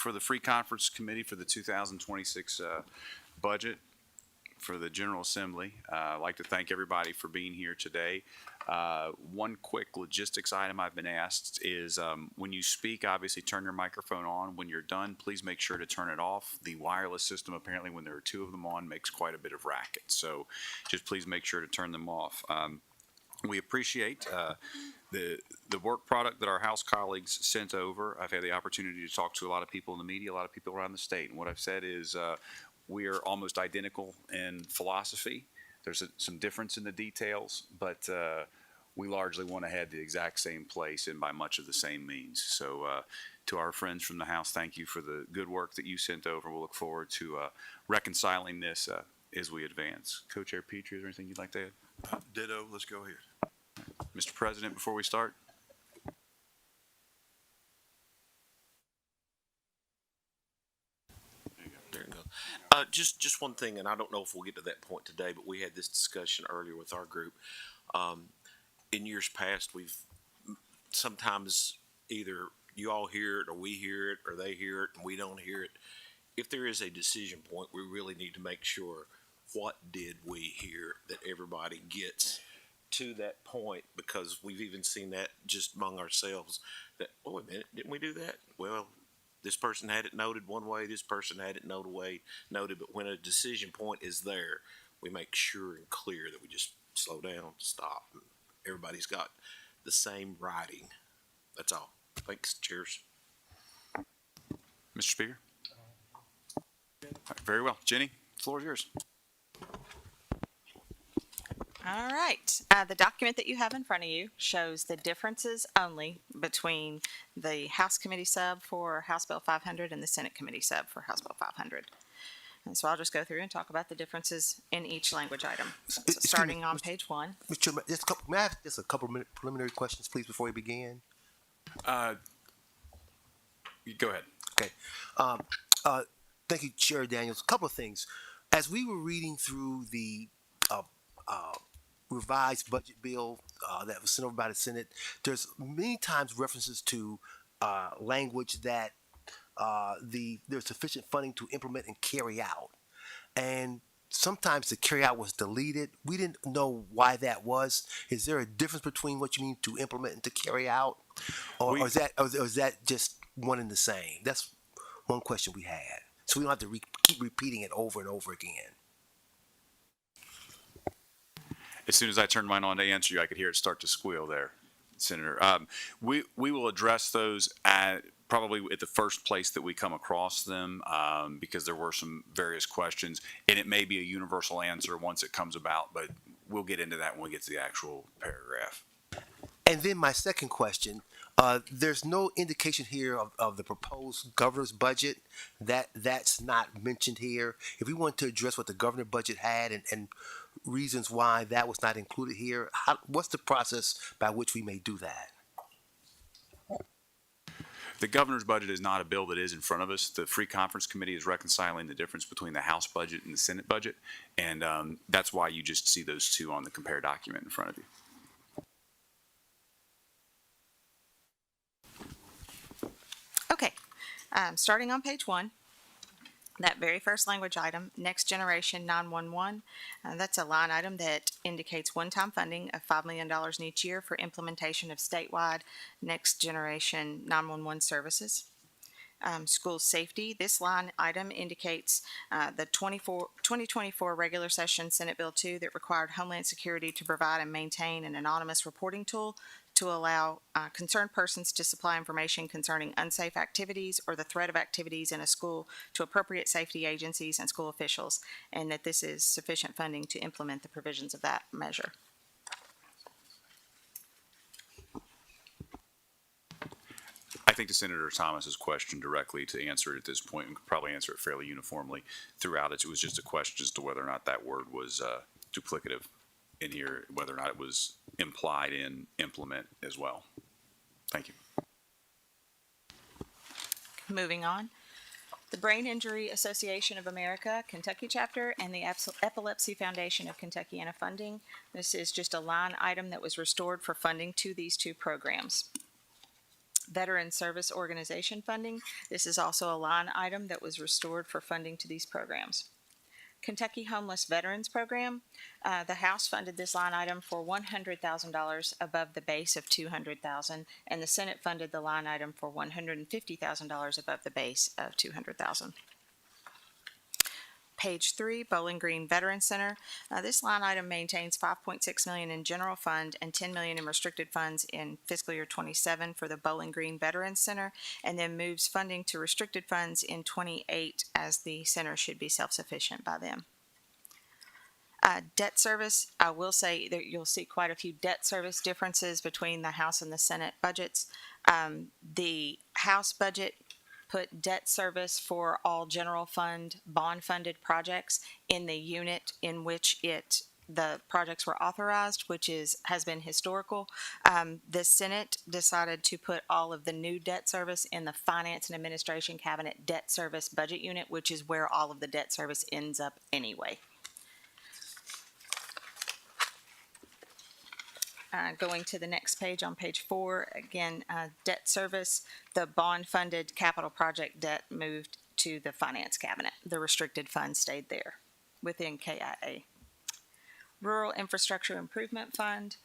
for the Free Conference Committee for the 2026 budget for the General Assembly. I'd like to thank everybody for being here today. One quick logistics item I've been asked is when you speak, obviously turn your microphone on. When you're done, please make sure to turn it off. The wireless system, apparently when there are two of them on, makes quite a bit of racket. So just please make sure to turn them off. We appreciate the work product that our House colleagues sent over. I've had the opportunity to talk to a lot of people in the media, a lot of people around the state. And what I've said is we are almost identical in philosophy. There's some difference in the details, but we largely want to head the exact same place and by much of the same means. So to our friends from the House, thank you for the good work that you sent over. We'll look forward to reconciling this as we advance. Co-Chair Petrie, is there anything you'd like to add? Ditto. Let's go ahead. Mr. President, before we start. There you go. Just one thing, and I don't know if we'll get to that point today, but we had this discussion earlier with our group. In years past, we've sometimes either you all hear it or we hear it or they hear it and we don't hear it. If there is a decision point, we really need to make sure what did we hear, that everybody gets to that point, because we've even seen that just among ourselves that, oh, wait a minute, didn't we do that? Well, this person had it noted one way, this person had it noted, but when a decision point is there, we make sure and clear that we just slow down, stop, and everybody's got the same writing. That's all. Thanks. Cheers. Mr. Speaker? Very well. Jenny, the floor is yours. All right. The document that you have in front of you shows the differences only between the House Committee sub for House Bill 500 and the Senate Committee sub for House Bill 500. And so I'll just go through and talk about the differences in each language item. So starting on page 1. Mr. Chairman, may I have just a couple of preliminary questions, please, before we begin? Go ahead. Okay. Thank you, Chair Daniels. A couple of things. As we were reading through the revised budget bill that was sent over by the Senate, there's many times references to language that there's sufficient funding to implement and carry out. And sometimes the carry out was deleted. We didn't know why that was. Is there a difference between what you mean to implement and to carry out? Or is that just one and the same? That's one question we had. So we don't have to keep repeating it over and over again. As soon as I turned mine on to answer you, I could hear it start to squeal there, Senator. We will address those probably at the first place that we come across them because there were some various questions, and it may be a universal answer once it comes about, but we'll get into that when we get to the actual paragraph. And then my second question, there's no indication here of the proposed governor's budget. That's not mentioned here. If we want to address what the governor budget had and reasons why that was not included here, what's the process by which we may do that? The governor's budget is not a bill that is in front of us. The Free Conference Committee is reconciling the difference between the House budget and the Senate budget, and that's why you just see those two on the compare document in front of you. Okay. Starting on page 1. That very first language item, Next Generation 911, that's a line item that indicates one-time funding of $5 million in each year for implementation of statewide Next Generation 911 services. School safety, this line item indicates the 2024 regular session Senate Bill 2 that required Homeland Security to provide and maintain an anonymous reporting tool to allow concerned persons to supply information concerning unsafe activities or the threat of activities in a school to appropriate safety agencies and school officials, and that this is sufficient funding to implement the provisions of that measure. I think to Senator Thomas's question directly to answer it at this point, and could probably answer it fairly uniformly throughout it. It was just a question as to whether or not that word was duplicative in here, whether or not it was implied in implement as well. Thank you. Moving on. The Brain Injury Association of America, Kentucky chapter, and the Epilepsy Foundation of Kentuckiana funding. This is just a line item that was restored for funding to these two programs. Veteran Service Organization funding. This is also a line item that was restored for funding to these programs. Kentucky Homeless Veterans Program, the House funded this line item for $100,000 above the base of $200,000, and the Senate funded the line item for $150,000 above the base of $200,000. Page 3, Bowling Green Veterans Center. This line item maintains $5.6 million in general fund and $10 million in restricted funds in fiscal year 27 for the Bowling Green Veterans Center, and then moves funding to restricted funds in 28 as the center should be self-sufficient by then. Debt service, I will say that you'll see quite a few debt service differences between the House and the Senate budgets. The House budget put debt service for all general fund, bond-funded projects in the unit in which the projects were authorized, which has been historical. The Senate decided to put all of the new debt service in the Finance and Administration Cabinet Debt Service Budget Unit, which is where all of the debt service ends up anyway. Going to the next page, on page 4, again, debt service, the bond-funded capital project debt moved to the Finance Cabinet. The restricted funds stayed there within KIA. Rural Infrastructure Improvement Fund.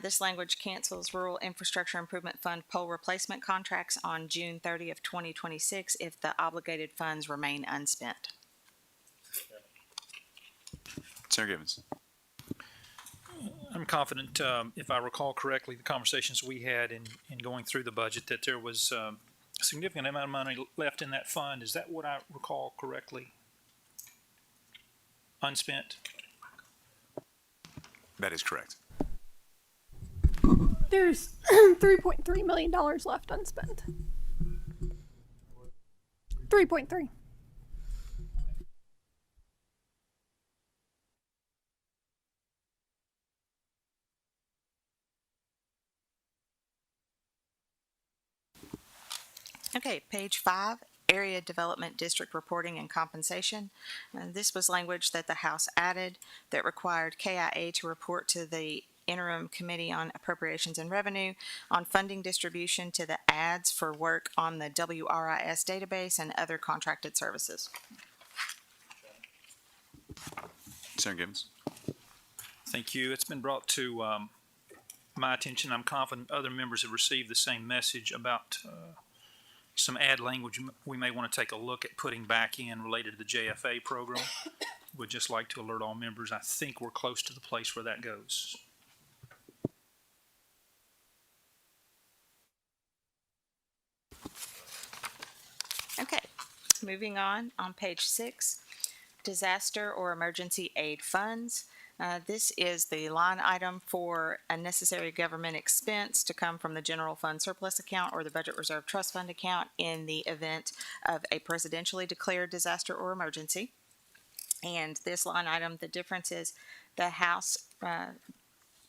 This language cancels Rural Infrastructure Improvement Fund pole replacement contracts on June 30 of 2026 if the obligated funds remain unspent. Senator Givens. I'm confident, if I recall correctly, the conversations we had in going through the budget, that there was a significant amount of money left in that fund. Is that what I recall correctly? Unspent? That is correct. There's $3.3 million left unspent. 3.3. Okay, page 5, Area Development District Reporting and Compensation. This was language that the House added that required KIA to report to the Interim Committee on Appropriations and Revenue on funding distribution to the ads for work on the WRIS database and other contracted services. Senator Givens. Thank you. It's been brought to my attention. I'm confident other members have received the same message about some ad language we may want to take a look at putting back in related to the JFA program. Would just like to alert all members, I think we're close to the place where that goes. Okay, moving on page 6, Disaster or Emergency Aid Funds. This is the line item for a necessary government expense to come from the general fund surplus account or the budget reserve trust fund account in the event of a presidentially declared disaster or emergency. And this line item, the difference is the House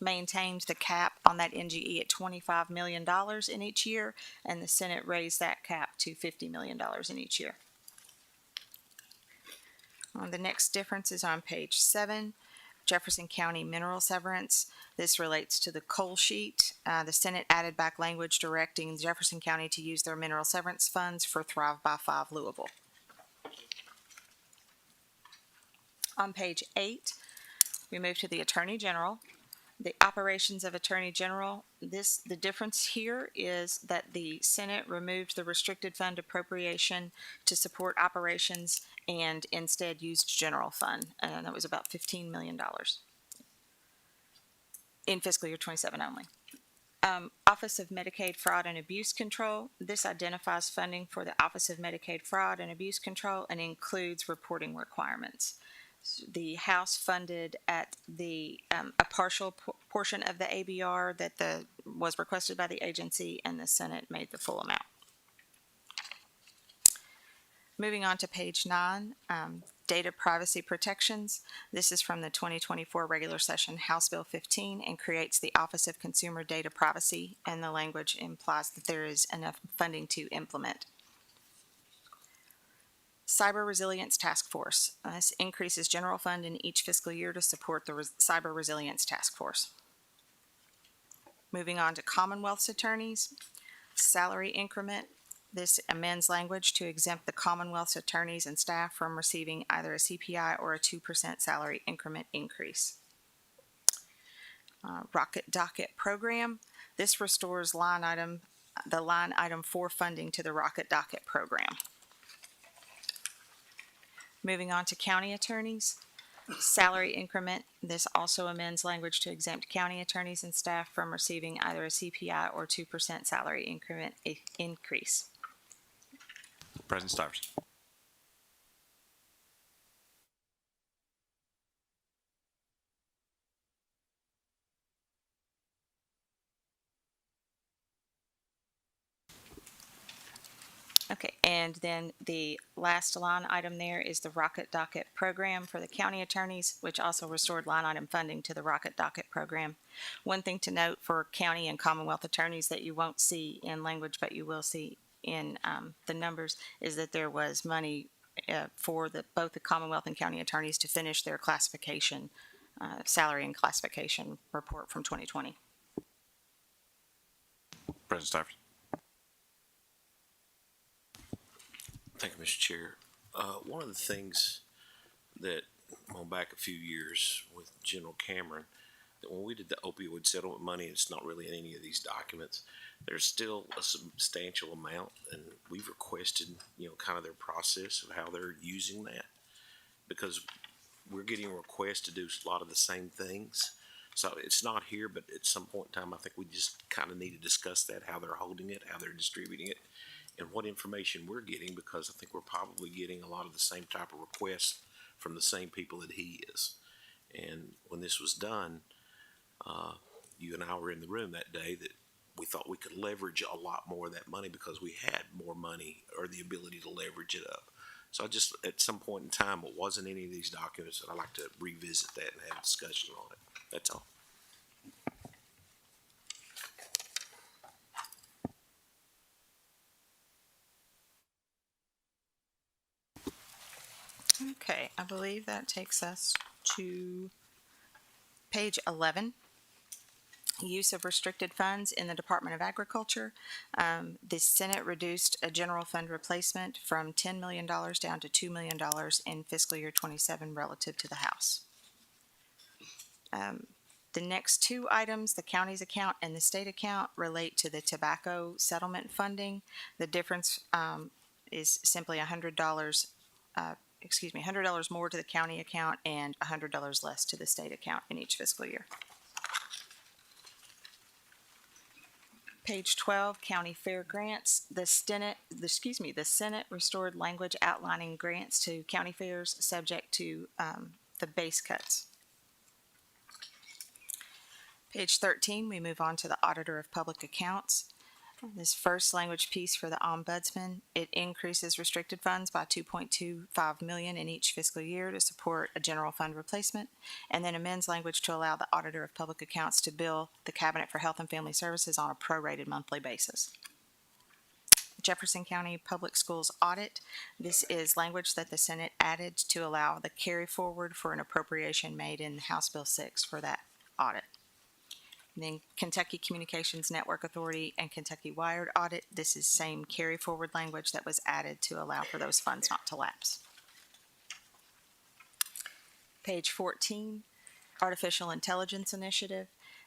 maintained the cap on that NGE at $25 million in each year, and the Senate raised that cap to $50 million in each year. The next difference is on page 7. Jefferson County mineral severance. This relates to the coal sheet. The Senate added back language directing Jefferson County to use their mineral severance funds for Thrive by 5 Louisville. On page 8, we move to the Attorney General. The operations of Attorney General, the difference here is that the Senate removed the restricted fund appropriation to support operations and instead used general fund, and that was about $15 million in fiscal year 27 only. Office of Medicaid Fraud and Abuse Control, this identifies funding for the Office of Medicaid Fraud and Abuse Control and includes reporting requirements. The House funded at a partial portion of the ABR that was requested by the agency, and the Senate made the full amount. Moving on to page 9, data privacy protections. This is from the 2024 regular session House Bill 15 and creates the Office of Consumer Data Privacy, and the language implies that there is enough funding to implement. Cyber Resilience Task Force. This increases general fund in each fiscal year to support the Cyber Resilience Task Force. Moving on to Commonwealth's attorneys. salary increment. This amends language to exempt the Commonwealth's attorneys and staff from receiving either a CPI or a 2% salary increment increase. Rocket Docket Program. This restores the line item for funding to the Rocket Docket Program. Moving on to county attorneys. Salary increment. This also amends language to exempt county attorneys and staff from receiving either a CPI or 2% salary increment increase. President Stivers. Okay, and then the last line item there is the Rocket Docket Program for the county attorneys, which also restored line item funding to the Rocket Docket Program. One thing to note for county and Commonwealth attorneys that you won't see in language, but you will see in the numbers, is that there was money for both the Commonwealth and county attorneys to finish their classification, salary and classification report from 2020. President Stivers. Thank you, Mr. Chair. One of the things that, going back a few years with General Cameron, that when we did the opioid settlement money, it's not really in any of these documents, there's still a substantial amount, and we've requested, kind of their process of how they're using that, because we're getting requests to do a lot of the same things. So it's not here, but at some point in time, I think we just kind of need to discuss that, how they're holding it, how they're distributing it, and what information we're getting, because I think we're probably getting a lot of the same type of requests from the same people that he is. And when this was done, you and I were in the room that day, that we thought we could leverage a lot more of that money because we had more money or the ability to leverage it up. So I just, at some point in time, it wasn't any of these documents, and I'd like to revisit that and have a discussion on it. That's all. Okay, I believe that takes us to page 11. Use of restricted funds in the Department of Agriculture. The Senate reduced a general fund replacement from $10 million down to $2 million in fiscal year 27 relative to the House. The next two items, the county's account and the state account, relate to the tobacco settlement funding. The difference is simply $100 more to the county account and $100 less to the state account in each fiscal year. Page 12, county fair grants. The Senate restored language outlining grants to county fairs subject to the base cuts. Page 13, we move on to the Auditor of Public Accounts. This first language piece for the Ombudsman, it increases restricted funds by $2.25 million in each fiscal year to support a general fund replacement, and then amends language to allow the Auditor of Public Accounts to bill the Cabinet for Health and Family Services on a prorated monthly basis. Jefferson County Public Schools audit. This is language that the Senate added to allow the carry forward for an appropriation made in House Bill 6 for that audit. And then Kentucky Communications Network Authority and Kentucky Wired audit. This is same carry forward language that was added to allow for those funds not to lapse. Page 14, Artificial Intelligence Initiative.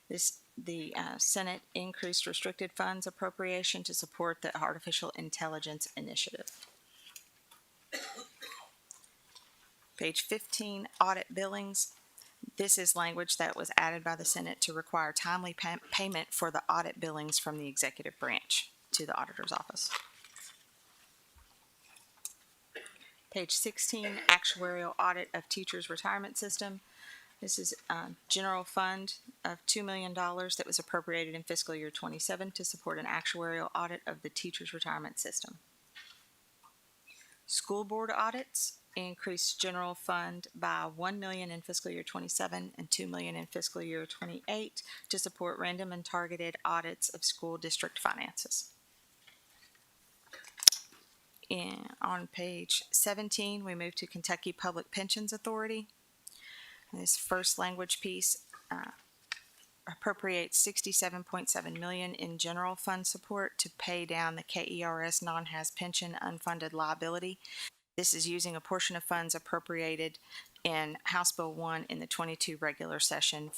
The Senate increased restricted funds appropriation to support the Artificial Intelligence Initiative. Page 15, Audit Billings. This is language that was added by the Senate to require timely payment for the audit billings from the executive branch to the auditor's office. Page 16, actuarial audit of teachers' retirement system. This is a general fund of $2 million that was appropriated in fiscal year 27 to support an actuarial audit of the teachers' retirement system. School board audits. Increased general fund by $1 million in fiscal year 27 and $2 million in fiscal year 28 to support random and targeted audits of school district finances. On page 17, we move to Kentucky Public Pensions Authority. This first language piece appropriate 67.7 million in general fund support to pay down the KERS non-HAS pension unfunded liability. This is using a portion of funds appropriated in House Bill 1 in the 22 regular session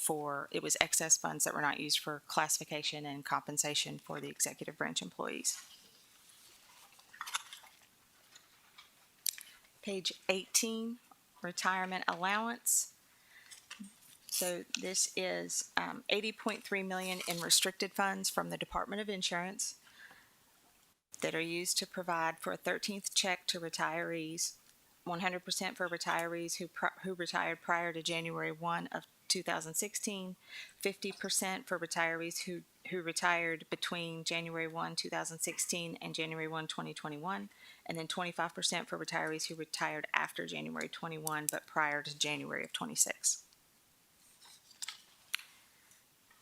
it was excess funds that were not used for classification and compensation for the executive branch employees. Page 18, retirement allowance. So this is 80.3 million in restricted funds from the Department of Insurance that are used to provide for a 13th check to retirees, 100% for retirees who retired prior to January 1 of 2016, 50% for retirees who retired between January 1, 2016 and January 1, 2021, and then 25% for retirees who retired after January 21 but prior to January of 26.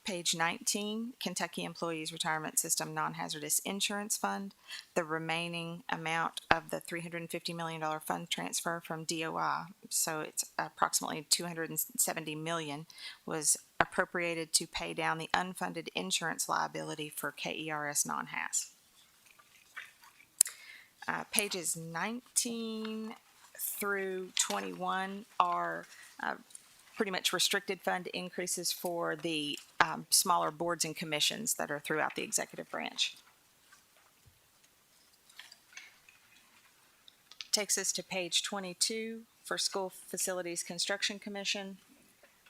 Page 19, Kentucky Employees Retirement System Non-Hazardous Insurance Fund. The remaining amount of the $350 million fund transfer from DOI, so it's approximately $270 million, was appropriated to pay down the unfunded insurance liability for KERS non-HAS. Pages 19 through 21 are pretty much restricted fund increases for the smaller boards and commissions that are throughout the executive branch. Takes us to page 22 for School Facilities Construction Commission,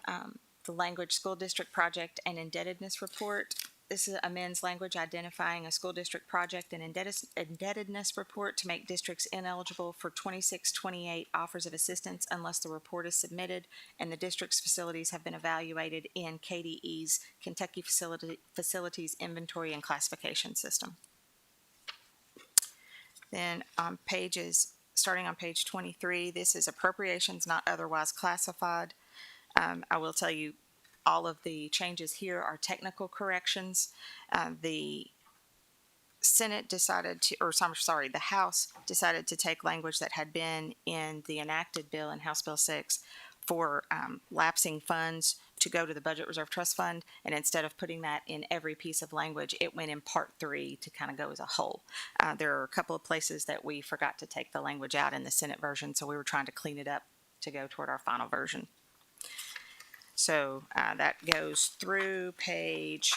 the language school district project and indebtedness report. This amends language identifying a school district project and indebtedness report to make districts ineligible for 2628 offers of assistance unless the report is submitted and the district's facilities have been evaluated in KDE's Kentucky Facilities Inventory and Classification System. Then on starting on page 23, this is appropriations not otherwise classified. I will tell you, all of the changes here are technical corrections. The Senate decided to, the House decided to take language that had been in the enacted bill in House Bill 6 for lapsing funds to go to the Budget Reserve Trust Fund, and instead of putting that in every piece of language, it went in Part 3 to kind of go as a whole. There are a couple of places that we forgot to take the language out in the Senate version, so we were trying to clean it up to go toward our final version. So that goes through page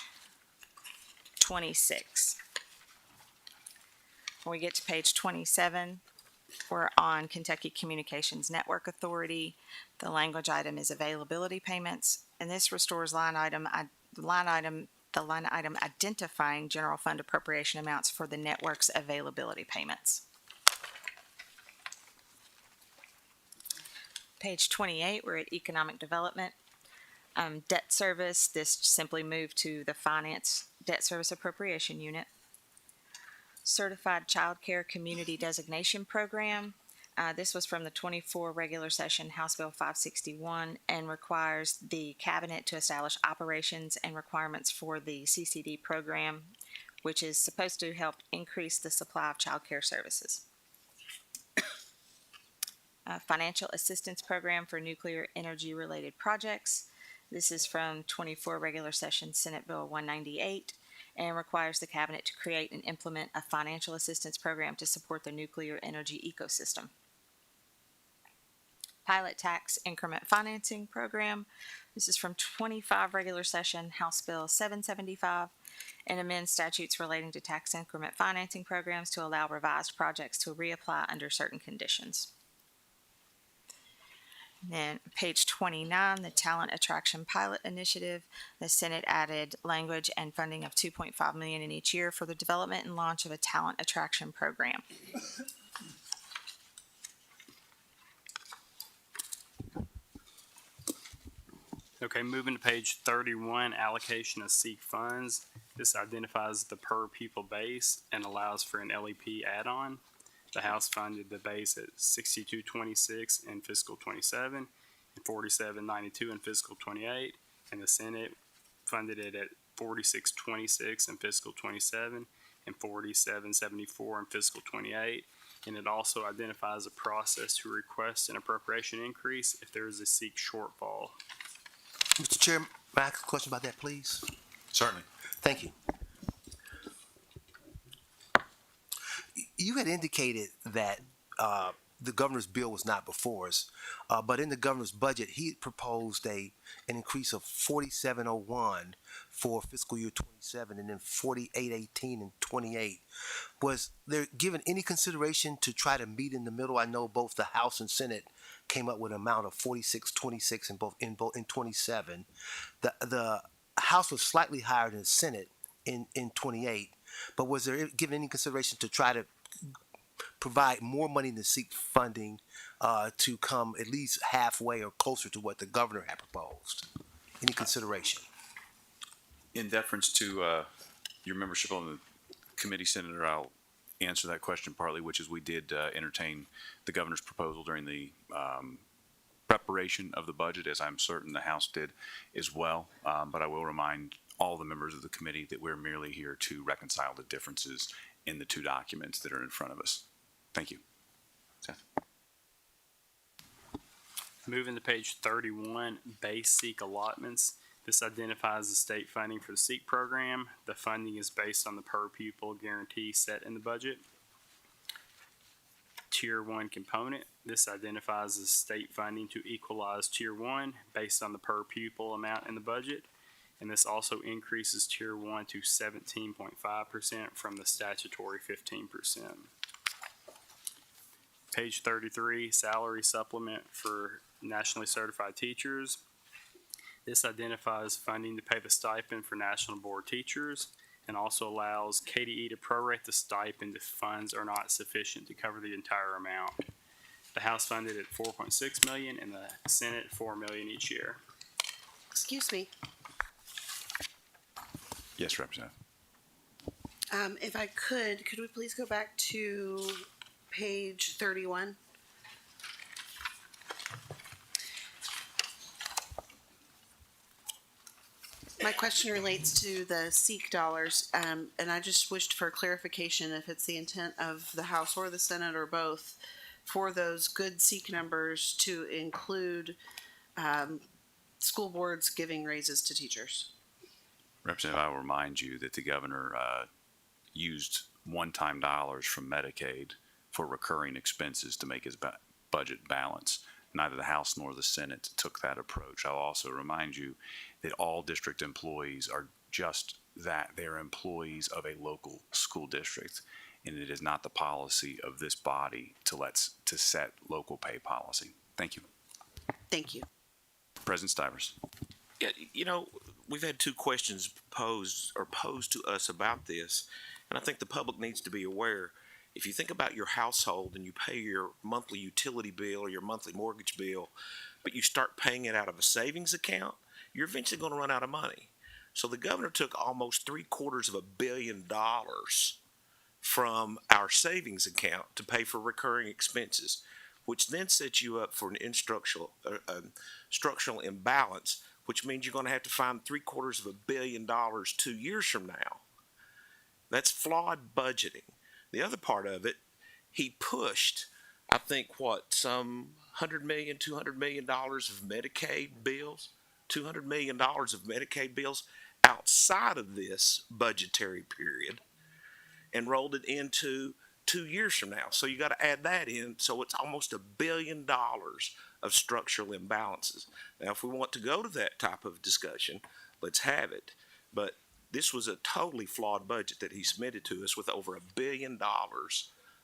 26. When we get to page 27, we're on Kentucky Communications Network Authority. The language item is availability payments, and this restores the line item identifying general fund appropriation amounts for the network's availability payments. Page 28, we're at economic development. Debt service, this simply moved to the finance debt service appropriation unit. Certified Child Care Community Designation Program. This was from the 24 regular session House Bill 561 and requires the cabinet to establish operations and requirements for the CCD program, which is supposed to help increase the supply of child care services. Financial Assistance Program for Nuclear Energy Related Projects. This is from 24 regular session Senate Bill 198 and requires the cabinet to create and implement a financial assistance program to support the nuclear energy ecosystem. Pilot Tax Increment Financing Program. This is from 25 regular session House Bill 775 and amends statutes relating to tax increment financing programs to allow revised projects to reapply under certain conditions. Then page 29, the Talent Attraction Pilot Initiative. The Senate added language and funding of $2.5 million in each year for the development and launch of a talent attraction program. Okay, moving to page 31, allocation of SEEK funds. This identifies the per pupil base and allows for an LEP add-on. The House funded the base at $62.26 in fiscal 27 and $47.92 in fiscal 28, and the Senate funded it at $46.26 in fiscal 27 and $47.74 in fiscal 28. And it also identifies a process to request an appropriation increase if there is a SEEK shortfall. Mr. Chair, May I ask a question about that, please? Certainly. Thank you. You had indicated that the governor's bill was not before us, but in the governor's budget, he proposed an increase of 4701 for fiscal year 27, and then 4818 and 28. Was there given any consideration to try to meet in the middle? I know both the House and Senate came up with an amount of 4626 in 27. The House was slightly higher than the Senate in 28, but was there given any consideration to try to provide more money to seek funding to come at least halfway or closer to what the governor had proposed? Any consideration? In deference to your membership on the committee, Senator, I'll answer that question partly, which is we did entertain the governor's proposal during the preparation of the budget, as I'm certain the House did as well. But I will remind all the members of the committee that we're merely here to reconcile the differences in the two documents that are in front of us. Thank you. Seth? Moving to page 31, base SEEK allotments. This identifies the state funding for the SEEK program. The funding is based on the per pupil guarantee set in the budget. Tier 1 component. This identifies the state funding to equalize Tier 1 based on the per pupil amount in the budget. And this also increases Tier 1 to 17.5% from the statutory 15%. Page 33, salary supplement for nationally certified teachers. This identifies funding to pay the stipend for national board teachers and also allows KDE to prorate the stipend if funds are not sufficient to cover the entire amount. The House funded at $4.6 million and the Senate $4 million each year. Excuse me, Yes, Representative. if I could we please go back to page 31? My question relates to the SEEK dollars, and I just wished for clarification if it's the intent of the House or the Senate or both for those good SEEK numbers to include school boards giving raises to teachers. Representative, I will remind you that the governor used one-time dollars from Medicaid for recurring expenses to make his budget balance. Neither the House nor the Senate took that approach. I'll also remind you that all district employees are just that. They're employees of a local school district, and it is not the policy of this body to set local pay policy. Thank you. Thank you. President Stivers. Yeah, you know, we've had two questions posed to us about this, and I think the public needs to be aware. If you think about your household and you pay your monthly utility bill or your monthly mortgage bill, but you start paying it out of a savings account, you're eventually going to run out of money. So the governor took almost $750 million from our savings account to pay for recurring expenses, which then sets you up for an structural imbalance, which means you're going to have to find $750 million 2 years from now. That's flawed budgeting. The other part of it, he pushed, I think, some $100 million, $200 million of Medicaid bills, $200 million of Medicaid bills outside of this budgetary period and rolled it into 2 years from now. So you got to add that in. So it's almost $1 billion of structural imbalances. Now, if we want to go to that type of discussion, let's have it. But this was a totally flawed budget that he submitted to us with over $1 billion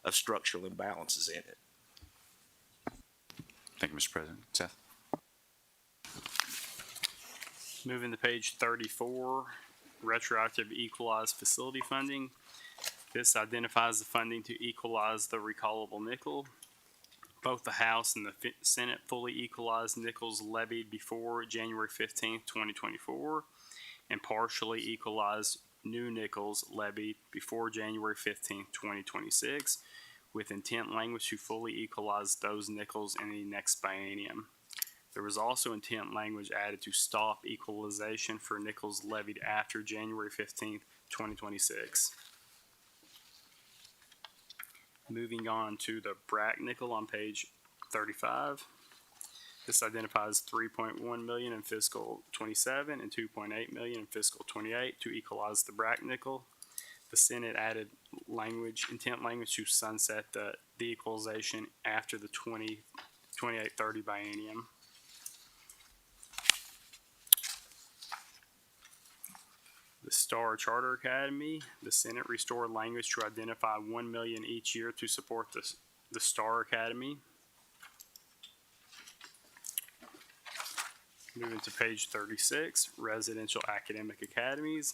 of structural imbalances in it. Thank you, Mr. President. Seth? Moving to page 34, retroactive equalized facility funding. This identifies the funding to equalize the recallable nickel. Both the House and the Senate fully equalized nickels levied before January 15th, 2024, and partially equalized new nickels levied before January 15th, 2026, with intent language to fully equalize those nickels in the next biennium. There was also intent language added to stop equalization for nickels levied after January 15th, 2026. Moving on to the BRAC nickel on page 35. This identifies 3.1 million in fiscal 27 and 2.8 million in fiscal 28 to equalize the Brack nickel. The Senate added intent language to sunset the equalization after the 28-30 biennium. The Star Charter Academy, the Senate restored language to identify 1 million each year to support the Star Academy. Moving to page 36, residential academic academies.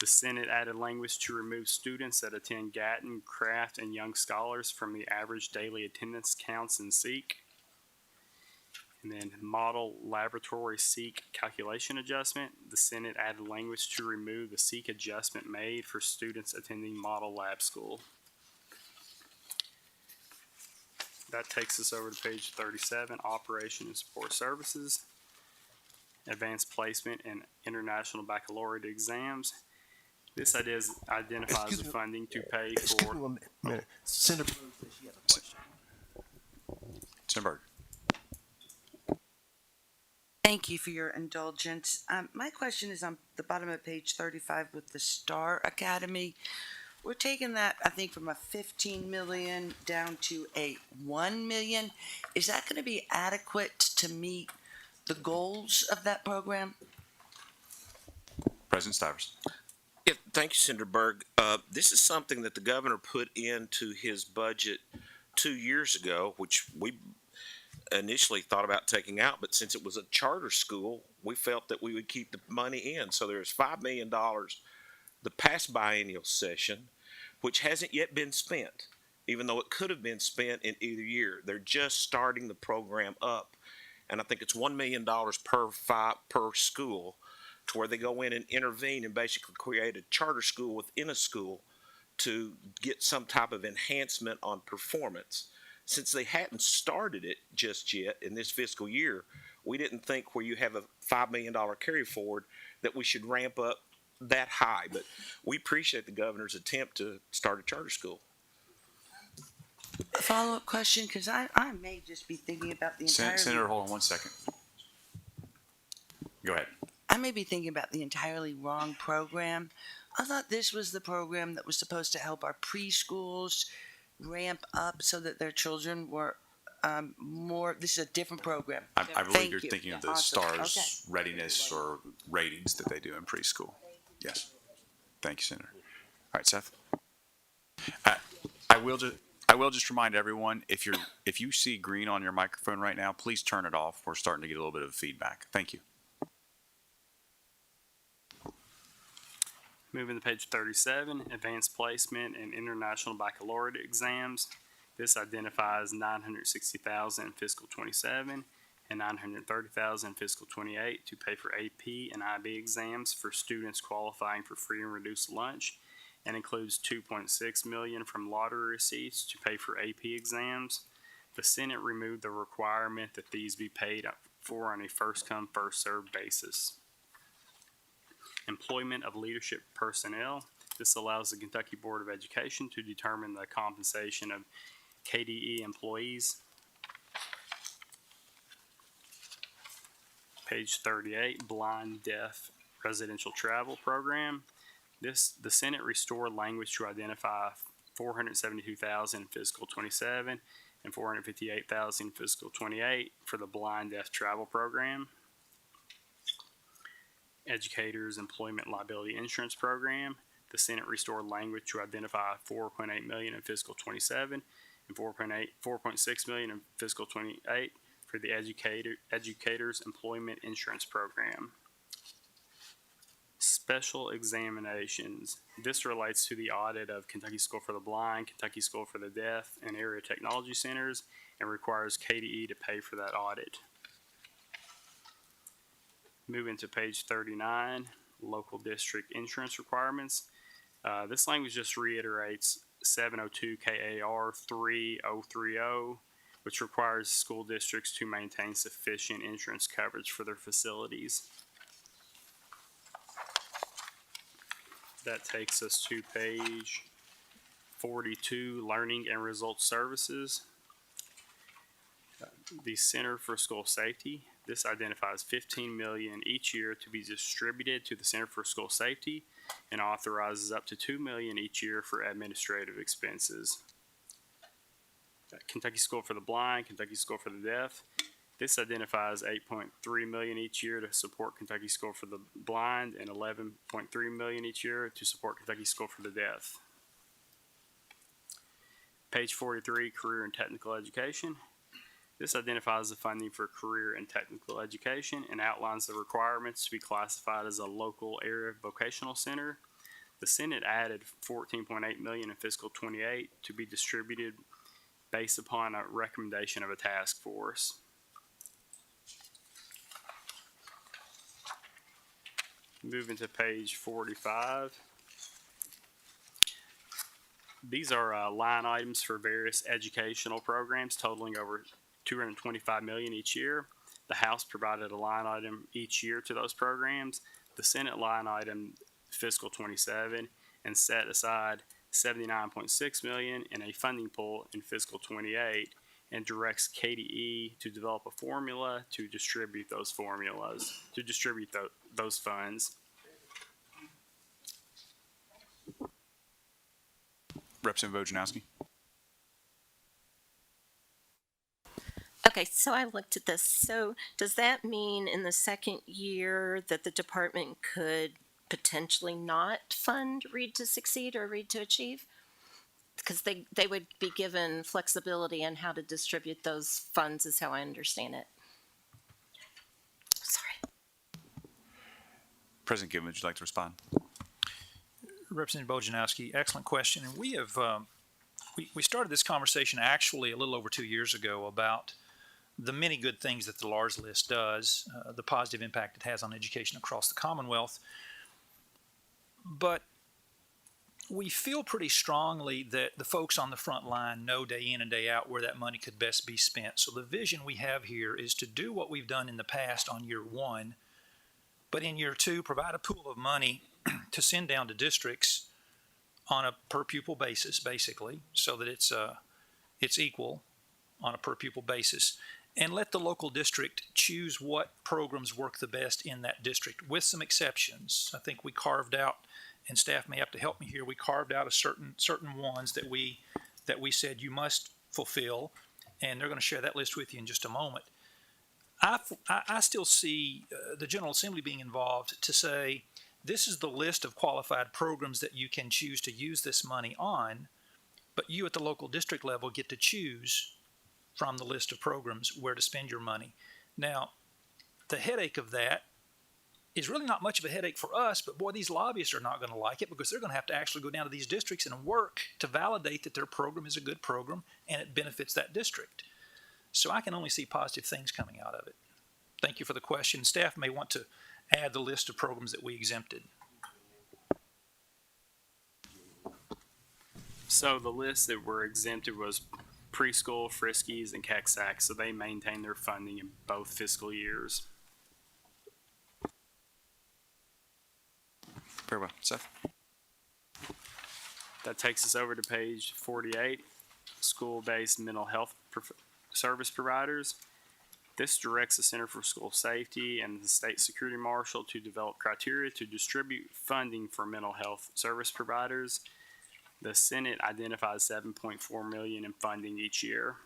The Senate added language to remove students that attend Gatton, Craft, and Young Scholars from the average daily attendance counts in SEEK. And then model laboratory SEEK calculation adjustment. The Senate added language to remove the SEEK adjustment made for students attending model lab school. That takes us over to page 37, operation and support services. Advanced placement and international baccalaureate exams. This identifies Excuse the me. funding to pay Excuse for. me 1 minute. Senator Burns says she has a question. Senator Berg. Thank you for your indulgence. My question is on the bottom of page 35 with the Star Academy. We're taking that, I think, from a 15 million down to a 1 million. Is that going to be adequate to meet the goals of that program? President Stivers. Yeah, thank you, Senator Berg. This is something that the governor put into his budget 2 years ago, which we initially thought about taking out, but since it was a charter school, we felt that we would keep the money in. So there's $5 million the past biennial session, which hasn't yet been spent, even though it could have been spent in either year. They're just starting the program up. And I think it's $1 million per school, to where they go in and intervene and basically create a charter school within a school to get some type of enhancement on performance. Since they hadn't started it just yet in this fiscal year, we didn't think where you have a $5 million carry forward that we should ramp up that high. But we appreciate the governor's attempt to start a charter school. A follow-up question, because I may just be thinking about the entirely. Senator, hold on 1 second. Go ahead. I may be thinking about the entirely wrong program. I thought this was the program that was supposed to help our preschools ramp up so that their children were more. This is a different program. I believe Thank you're you. thinking of the Awesome. STARS Okay. readiness or ratings that they do in preschool. Yes. Thank you, Senator. All right, Seth. I will just remind everyone, if you see green on your microphone right now, please turn it off. We're starting to get a little bit of feedback. Thank you. Moving to page 37, advanced placement and international baccalaureate exams. This identifies $960,000 in fiscal 27 and $930,000 in fiscal 28 to pay for AP and IB exams for students qualifying for free and reduced lunch, and includes $2.6 million from lottery receipts to pay for AP exams. The Senate removed the requirement that these be paid for on a first-come, first-served basis. Employment of leadership personnel. This allows the Kentucky Board of Education to determine the compensation of KDE employees. Page 38, blind, deaf residential travel program. The Senate restored language to identify $472,000 in fiscal 27 and $458,000 in fiscal 28 for the blind, deaf travel program. Educators Employment Liability Insurance Program. The Senate restored language to identify $4.8 million in fiscal 27 and $4.6 million in fiscal 28 for the Educators Employment Insurance Program. Special examinations. This relates to the audit of Kentucky School for the Blind, Kentucky School for the Deaf, and area technology centers, and requires KDE to pay for that audit. Moving to page 39, local district insurance requirements. This language just reiterates 702 KAR 3030, which requires school districts to maintain sufficient insurance coverage for their facilities. That takes us to page 42, learning and results services. The Center for School Safety. This identifies 15 million each year to be distributed to the Center for School Safety and authorizes up to 2 million each year for administrative expenses. Kentucky School for the Blind, Kentucky School for the Deaf. This identifies 8.3 million each year to support Kentucky School for the Blind and 11.3 million each year to support Kentucky School for the Deaf. Page 43, Career and Technical Education. This identifies the funding for career and technical education and outlines the requirements to be classified as a local area vocational center. The Senate added 14.8 million in fiscal 28 to be distributed based upon a recommendation of a task force. Moving to page 45. These are line items for various educational programs totaling over 225 million each year. The House provided a line item each year to those programs. The Senate line item fiscal 27 and set aside 79.6 million in a funding pool in fiscal 28 and directs KDE to develop a formula to distribute those those funds. Representative Wojciechowski. Okay, so I looked at this. So does that mean in the second year that the department could potentially not fund Read to Succeed or Read to Achieve? Because they would be given flexibility in how to distribute those funds is how I understand it. Sorry. President Gibbon, would you like to respond? Representative Bojanowski, excellent question. And we have, we started this conversation actually a little over 2 years ago about the many good things that the LARS list does, the positive impact it has on education across the Commonwealth. But we feel pretty strongly that the folks on the front line know day in and day out where that money could best be spent. So the vision we have here is to do what we've done in the past on year one, but in year two, provide a pool of money to send down to districts on a per pupil basis, basically, so that it's equal on a per pupil basis, and let the local district choose what programs work the best in that district, with some exceptions. I think we carved out, and staff may have to help me here, we carved out a certain ones that we said you must fulfill, and they're going to share that list with you in just a moment. I still see the General Assembly being involved to say, this is the list of qualified programs that you can choose to use this money on, but you at the local district level get to choose from the list of programs where to spend your money. Now, the headache of that is really not much of a headache for us, but boy, these lobbyists are not going to like it because they're going to have to actually go down to these districts and work to validate that their program is a good program and it benefits that district. So I can only see positive things coming out of it. Thank you for the question. Staff may want to add the list of programs that we exempted. So the list that were exempted was preschool, Friskies, and CACSAC, so they maintain their funding in both fiscal years. Very well. Seth? That takes us over to page 48, school-based mental health service providers. This directs the Center for School Safety and the State Security Marshal to develop criteria to distribute funding for mental health service providers. The Senate identifies 7.4 million in funding each year.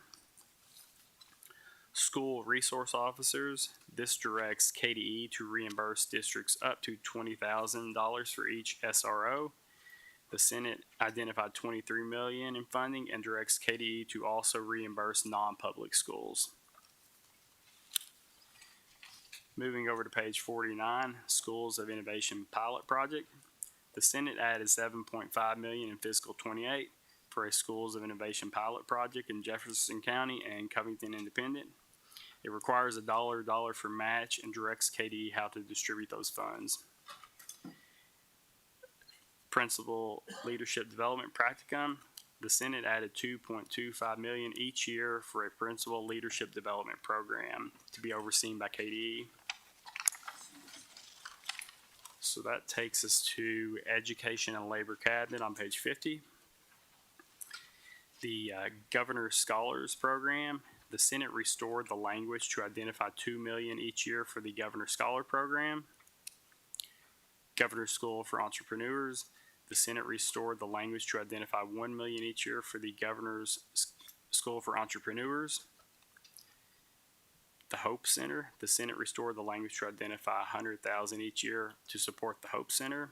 School resource officers. This directs KDE to reimburse districts up to $20,000 for each SRO. The Senate identified 23 million in funding and directs KDE to also reimburse non-public schools. Moving over to page 49, Schools of Innovation Pilot Project. The Senate added 7.5 million in fiscal 28 for a Schools of Innovation Pilot Project in Jefferson County and Covington Independent. It requires a dollar for match and directs KDE how to distribute those funds. Principal Leadership Development Practicum. The Senate added 2.25 million each year for a Principal Leadership Development Program to be overseen by KDE. So that takes us to Education and Labor Cabinet on page 50. The Governor's Scholars Program. the Senate restored the language to identify 2 million each year for the Governor Scholar Program. Governor School for Entrepreneurs, the Senate restored the language to identify 1 million each year for the Governor's School for Entrepreneurs. The Hope Center, the Senate restored the language to identify 100,000 each year to support the Hope Center.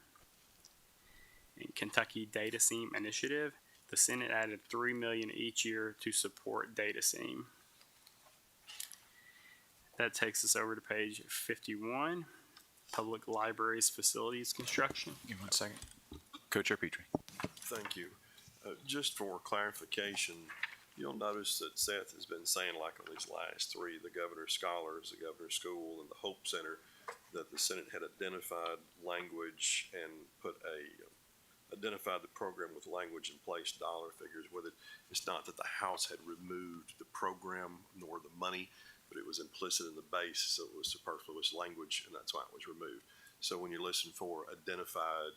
And Kentucky Data Seam Initiative, the Senate added 3 million each year to support Data Seam. That takes us over to page 51, Public Libraries Facilities Construction. Give me 1 second. Co-Chair Petrie. Thank you. Just for clarification, you'll notice that Seth has been saying, like on these last three, the Governor's Scholars, the Governor's School, and the Hope Center, that the Senate had identified language and identified the program with language and placed dollar figures with it. It's not that the House had removed the program nor the money, but it was implicit in the base, so it was superfluous language, and that's why it was removed. So when you listen for identified,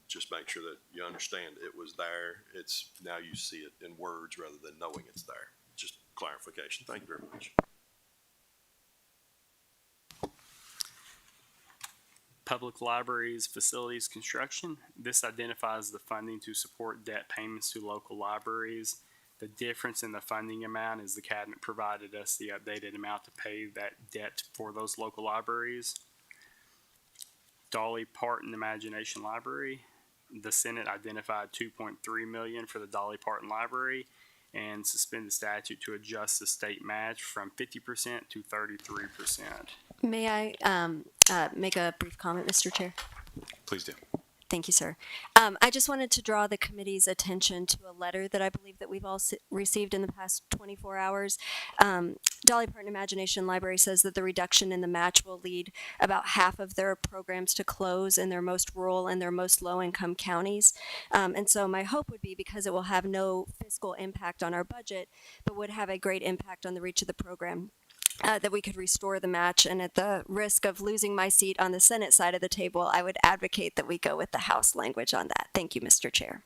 just make sure that you understand it was there. It's now you see it in words rather than knowing it's there. Just clarification. Thank you very much. Public Libraries Facilities Construction. This identifies the funding to support debt payments to local libraries. The difference in the funding amount is the cabinet provided us the updated amount to pay that debt for those local libraries. Dolly Parton Imagination Library. The Senate identified 2.3 million for the Dolly Parton Library and suspend the statute to adjust the state match from 50% to 33%. May I make a brief comment, Mr. Chair? Please do. Thank you, sir. I just wanted to draw the committee's attention to a letter that I believe that we've all received in the past 24 hours. Dolly Parton Imagination Library says that the reduction in the match will lead about half of their programs to close in their most rural and their most low-income counties. And so my hope would be, because it will have no fiscal impact on our budget, but would have a great impact on the reach of the program, that we could restore the match. And at the risk of losing my seat on the Senate side of the table, I would advocate that we go with the House language on that. Thank you, Mr. Chair.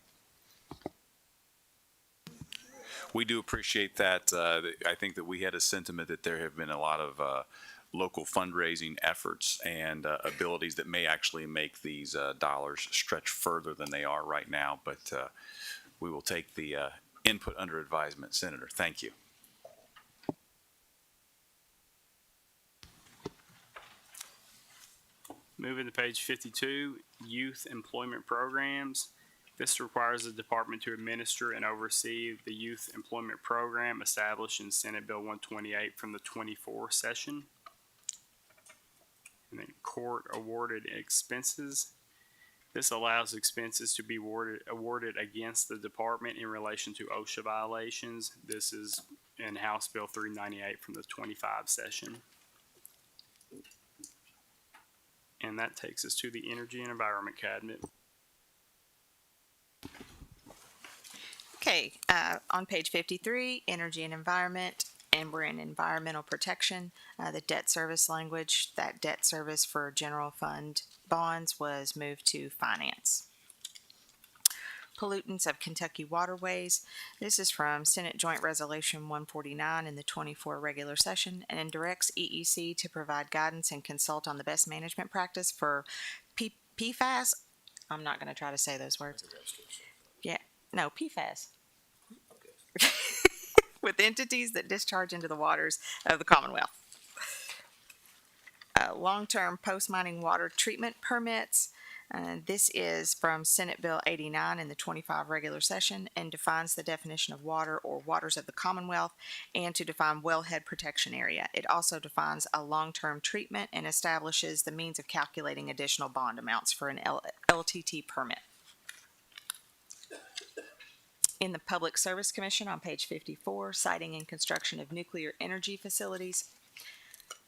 We do appreciate that. I think that we had a sentiment that there have been a lot of local fundraising efforts and abilities that may actually make these dollars stretch further than they are right now. But we will take the input under advisement, Senator. Thank you. Moving to page 52, Youth Employment Programs. This requires the department to administer and oversee the youth employment program established in Senate Bill 128 from the 24 session. And then court awarded expenses. This allows expenses to be awarded against the department in relation to OSHA violations. This is in House Bill 398 from the 25 session. And that takes us to the Energy and Environment Cabinet. Okay, on page 53, Energy and Environment, and we're in Environmental Protection. The debt service language, that debt service for general fund bonds was moved to Finance. Pollutants of Kentucky Waterways. This is from Senate Joint Resolution 149 in the 24 regular session, and directs EEC to provide guidance and consult on the best management practice for PFAS. I'm not going to try to say those words. Yeah, no, PFAS. With entities that discharge into the waters of the Commonwealth. Long-term post-mining water treatment permits. This is from Senate Bill 89 in the 25 regular session, and defines the definition of water or waters of the Commonwealth, and to define wellhead protection area. It also defines a long-term treatment and establishes the means of calculating additional bond amounts for an LTT permit. In the Public Service Commission on page 54, siting and construction of nuclear energy facilities.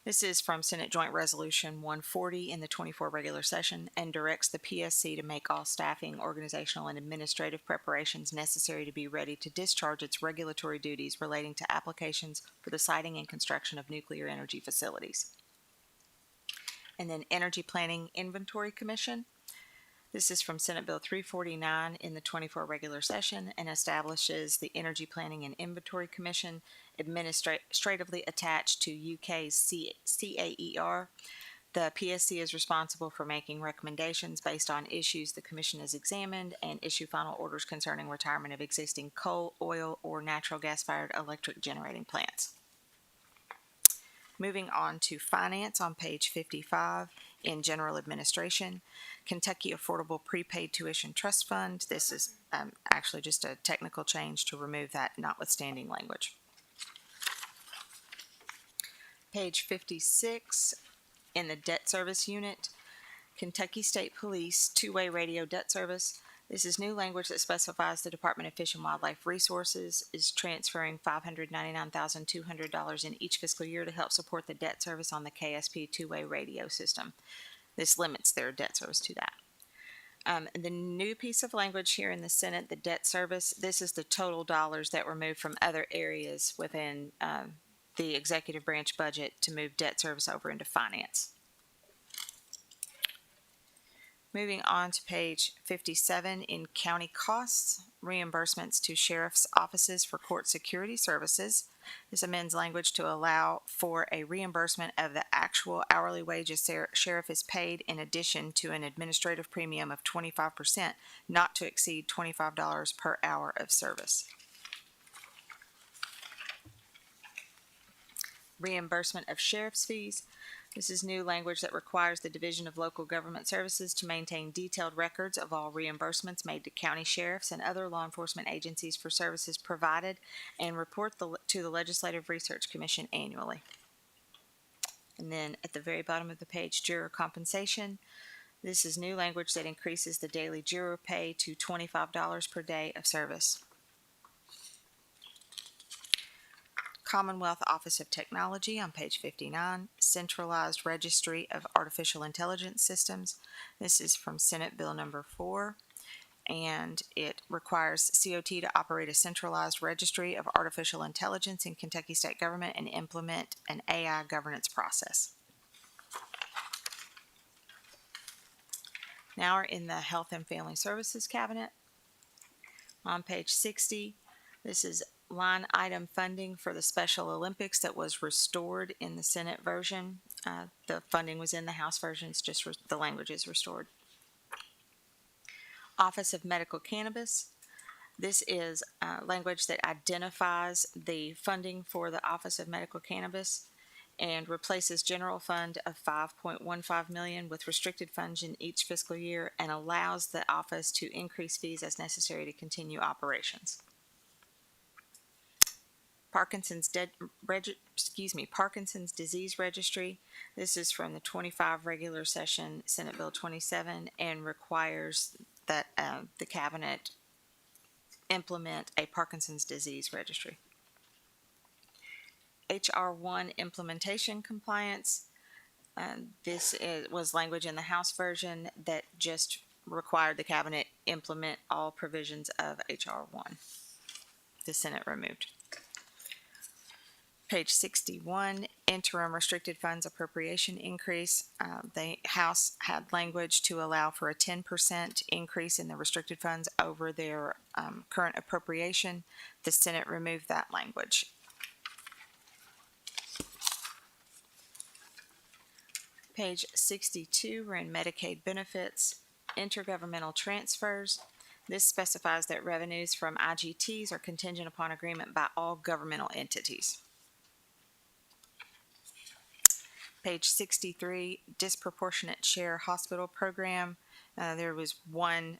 This is from Senate Joint Resolution 140 in the 24 regular session, and directs the PSC to make all staffing, organizational, and administrative preparations necessary to be ready to discharge its regulatory duties relating to applications for the siting and construction of nuclear energy facilities. And then Energy Planning Inventory Commission. This is from Senate Bill 349 in the 24 regular session, and establishes the Energy Planning and Inventory Commission, administratively attached to UK's CAER. The PSC is responsible for making recommendations based on issues the Commission has examined and issue final orders concerning retirement of existing coal, oil, or natural gas-fired electric generating plants. Moving on to finance on page 55 in general administration, Kentucky Affordable Prepaid Tuition Trust Fund. This is actually just a technical change to remove that notwithstanding language. Page 56 in the debt service unit, Kentucky State Police two-way radio debt service. This is new language that specifies the Department of Fish and Wildlife Resources is transferring $599,200 in each fiscal year to help support the debt service on the KSP two-way radio system. This limits their debt service to that. The new piece of language here in the Senate, the debt service, this is the total dollars that were moved from other areas within the executive branch budget to move debt service over into finance. Moving on to page 57 in county costs, reimbursements to sheriff's offices for court security services. This amends language to allow for a reimbursement of the actual hourly wage a sheriff is paid in addition to an administrative premium of 25%, not to exceed $25 per hour of service. Reimbursement of sheriff's fees. This is new language that requires the Division of Local Government Services to maintain detailed records of all reimbursements made to county sheriffs and other law enforcement agencies for services provided and report to the Legislative Research Commission annually. And then at the very bottom of the page, juror compensation. This is new language that increases the daily juror pay to $25 per day of service. Commonwealth Office of Technology on page 59, Centralized Registry of Artificial Intelligence Systems. This is from Senate Bill number 4, and it requires COT to operate a centralized registry of artificial intelligence in Kentucky state government and implement an AI governance process. Now we're in the Health and Family Services Cabinet. On page 60, this is line item funding for the Special Olympics that was restored in the Senate version. The funding was in the House version, it's just the language is restored. Office of Medical Cannabis. This is language that identifies the funding for the Office of Medical Cannabis and replaces general fund of $5.15 million with restricted funds in each fiscal year and allows the office to increase fees as necessary to continue operations. Parkinson's Disease Registry. This is from the 25 regular session, Senate Bill 27, and requires that the cabinet implement a Parkinson's Disease Registry. HR 1 implementation compliance. This was language in the House version that just required the cabinet implement all provisions of HR 1. The Senate removed. Page 61, interim restricted funds appropriation increase. The House had language to allow for a 10% increase in the restricted funds over their current appropriation. The Senate removed that language. Page 62, we're in Medicaid benefits, intergovernmental transfers. This specifies that revenues from IGTs are contingent upon agreement by all governmental entities. Page 63, disproportionate share hospital program. There was one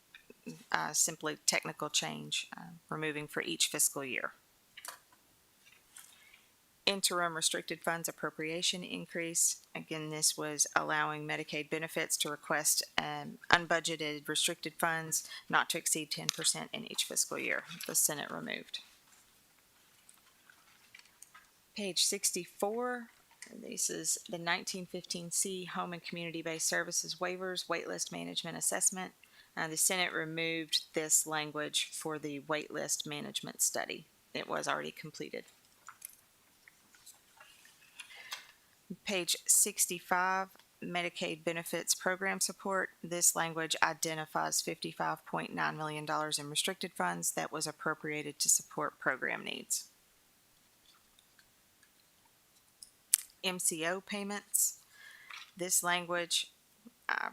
simply technical change, removing for each fiscal year. Interim restricted funds appropriation increase. Again, this was allowing Medicaid benefits to request unbudgeted restricted funds not to exceed 10% in each fiscal year. The Senate removed. Page 64. This is the 1915C Home and Community-Based Services Waivers, Waitlist Management Assessment. The Senate removed this language for the waitlist management study. It was already completed. Page 65, Medicaid Benefits Program Support. This language identifies $55.9 million in restricted funds that was appropriated to support program needs. MCO payments. This language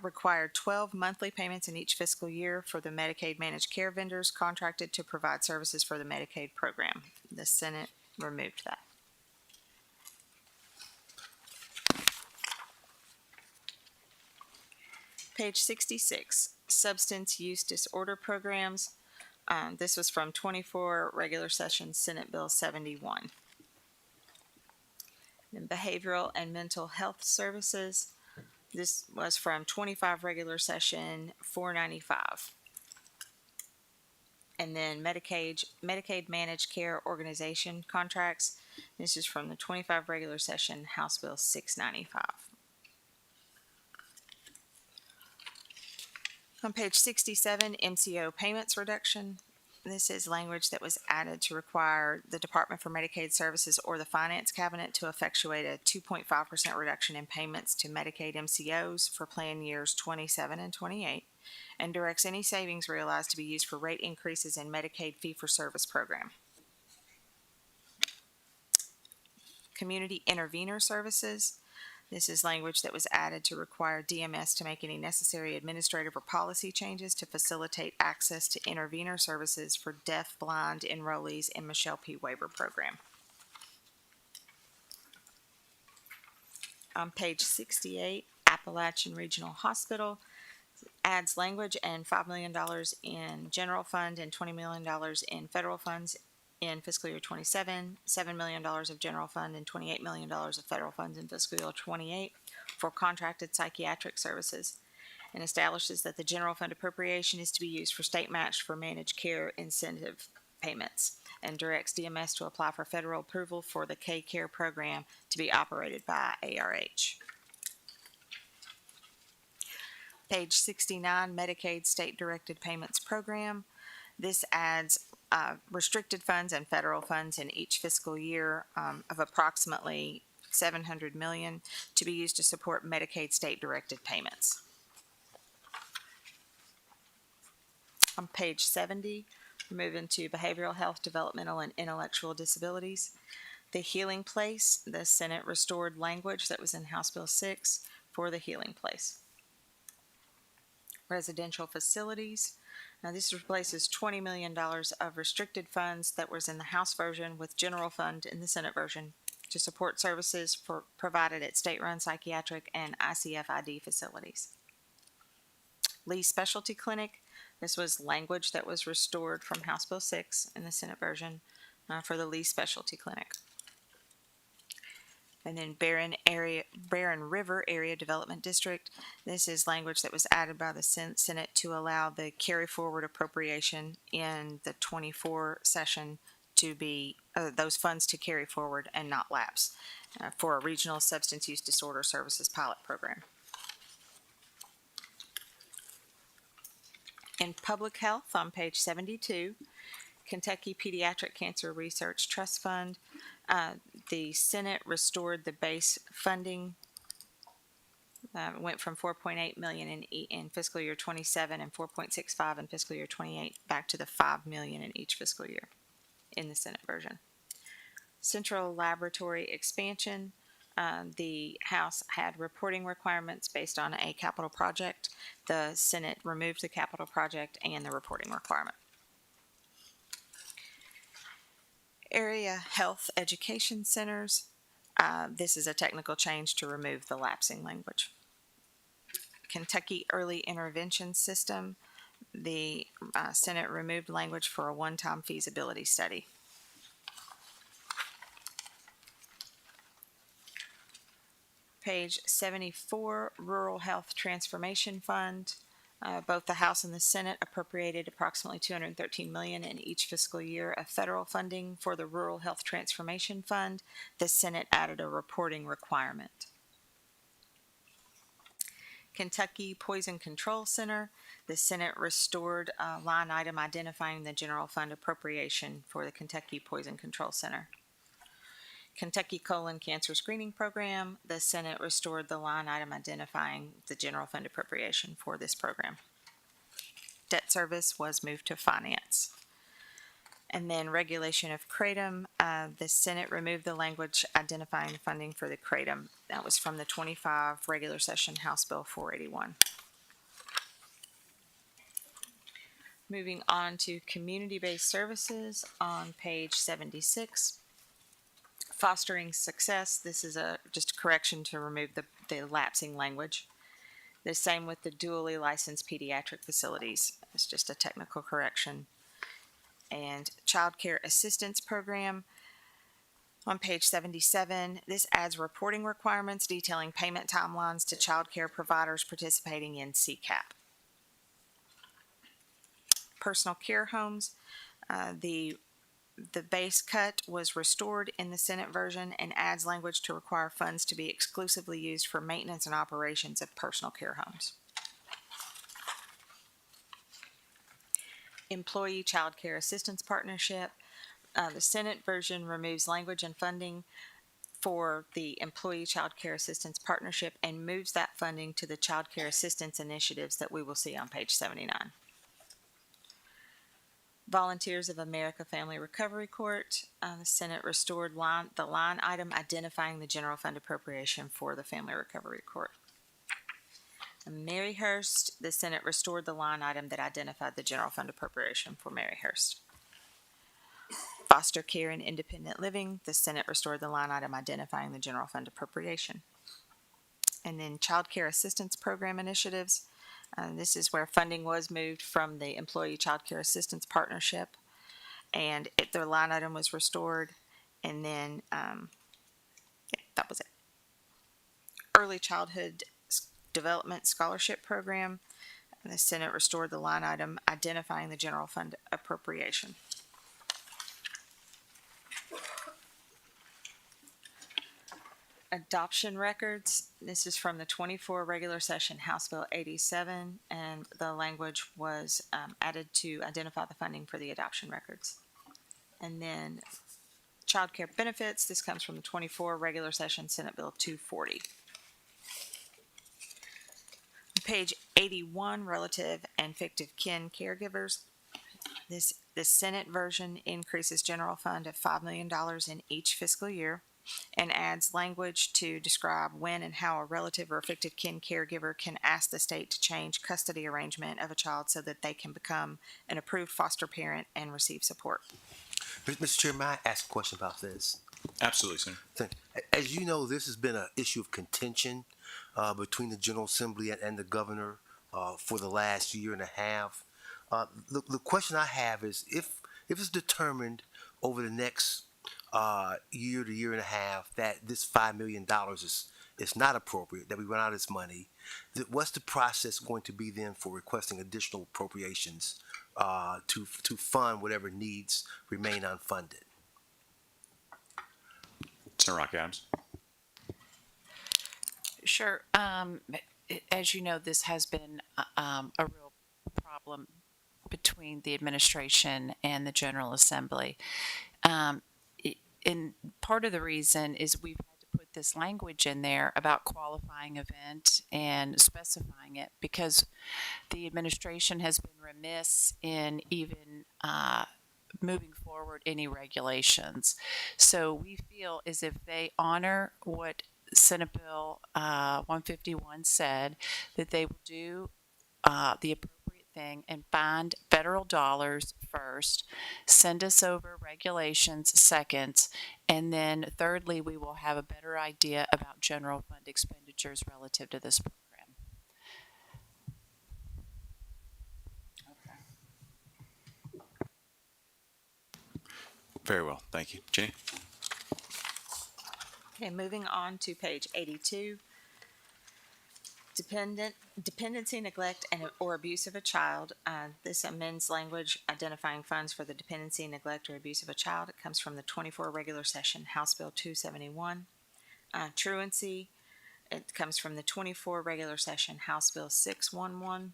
required 12 monthly payments in each fiscal year for the Medicaid managed care vendors contracted to provide services for the Medicaid program. The Senate removed that. Page 66, substance use disorder programs. This was from 24 regular session Senate Bill 71. Then behavioral and mental health services. This was from 25 regular session 495. And then Medicaid managed care organization contracts. This is from the 25 regular session House Bill 695. On page 67, MCO payments reduction. This is language that was added to require the Department for Medicaid Services or the Finance Cabinet to effectuate a 2.5% reduction in payments to Medicaid MCOs for plan years 27 and 28, and directs any savings realized to be used for rate increases in Medicaid fee-for-service program. Community intervenor services. This is language that was added to require DMS to make any necessary administrative or policy changes to facilitate access to intervenor services for deaf-blind enrollees in Michelle P. Weber program. On page 68, Appalachian Regional Hospital adds language and $5 million in general fund and $20 million in federal funds in fiscal year 27, $7 million of general fund and $28 million of federal funds in fiscal year 28 for contracted psychiatric services, and establishes that the general fund appropriation is to be used for state match for managed care incentive payments, and directs DMS to apply for federal approval for the K-Care program to be operated by ARH. Page 69, Medicaid State Directed Payments Program. This adds restricted funds and federal funds in each fiscal year of approximately $700 million to be used to support Medicaid state-directed payments. On page 70, we move into behavioral health, developmental, and intellectual disabilities. The Healing Place, the Senate restored language that was in House Bill 6 for the Healing Place. Residential facilities. Now, this replaces $20 million of restricted funds that was in the House version with general fund in the Senate version to support services provided at state-run psychiatric and ICFID facilities. Lee Specialty Clinic. This was language that was restored from House Bill 6 in the Senate version for the Lee Specialty Clinic. And then Barren River Area Development District. This is language that was added by the Senate to allow the carry forward appropriation in the 24 session to be, those funds to carry forward and not lapse for a regional substance use disorder services pilot program. In public health, on page 72, Kentucky Pediatric Cancer Research Trust Fund. The Senate restored the base funding. Went from $4.8 million in fiscal year 27 and $4.65 in fiscal year 28 back to the $5 million in each fiscal year in the Senate version. Central Laboratory Expansion. The House had reporting requirements based on a capital project. The Senate removed the capital project and the reporting requirement. Area Health Education Centers. This is a technical change to remove the lapsing language. Kentucky Early Intervention System. The Senate removed language for a one-time feasibility study. Page 74, Rural Health Transformation Fund. Both the House and the Senate appropriated approximately $213 million in each fiscal year of federal funding for the Rural Health Transformation Fund. The Senate added a reporting requirement. Kentucky Poison Control Center. The Senate restored a line item identifying the general fund appropriation for the Kentucky Poison Control Center. Kentucky Colon Cancer Screening Program. The Senate restored the line item identifying the general fund appropriation for this program. Debt service was moved to finance. And then regulation of kratom, the Senate removed the language identifying funding for the kratom. That was from the 25 regular session House Bill 481. Moving on to community-based services on page 76. Fostering success, this is just a correction to remove the lapsing language. The same with the dually licensed pediatric facilities. It's just a technical correction. And Child Care Assistance Program on page 77. This adds reporting requirements detailing payment timelines to child care providers participating in CCAP. Personal care homes, the base cut was restored in the Senate version and adds language to require funds to be exclusively used for maintenance and operations of personal care homes. Employee Child Care Assistance Partnership, the Senate version removes language and funding for the Employee Child Care Assistance Partnership and moves that funding to the Child Care Assistance initiatives that we will see on page 79. Volunteers of America Family Recovery Court, the Senate restored the line item identifying the general fund appropriation for the Family Recovery Court. And Maryhurst, the Senate restored the line item that identified the general fund appropriation for Maryhurst. Foster care and independent living, the Senate restored the line item identifying the general fund appropriation. And then Child Care Assistance Program initiatives. This is where funding was moved from the Employee Child Care Assistance Partnership, and their line item was restored, and then that was it. Early Childhood Development Scholarship Program, the Senate restored the line item identifying the general fund appropriation. Adoption records, this is from the 24 regular session House Bill 87, and the language was added to identify the funding for the adoption records. And then child care benefits, this comes from the 24 regular session Senate Bill 240. Page 81, relative and fictive kin caregivers. The Senate version increases general fund of $5 million in each fiscal year, and adds language to describe when and how a relative or fictive kin caregiver can ask the state to change custody arrangement of a child so that they can become an approved foster parent and receive support. Mr. Chair, may I ask a question about this? Absolutely, Senator. As you know, this has been an issue of contention between the General Assembly and the governor for the last year and a half. The question I have is if it's determined over the next year to year and a half that this $5 million is not appropriate, that we run out of this money, what's the process going to be then for requesting additional appropriations to fund whatever needs remain unfunded? Senator Rock Adams. Sure. As you know, this has been a real problem between the administration and the General Assembly. And part of the reason is we've had to put this language in there about qualifying event and specifying it because the administration has been remiss in even moving forward any regulations. So we feel as if they honor what Senate Bill 151 said, that they will do the appropriate thing and find federal dollars first, send us over regulations second, and then thirdly, we will have a better idea about general fund expenditures relative to this program. Very well, thank you. Jenny? Okay, moving on to page 82. Dependency, neglect, or abuse of a child. This amends language identifying funds for the dependency, neglect, or abuse of a child. It comes from the 24 regular session House Bill 271. Truancy, it comes from the 24 regular session House Bill 611.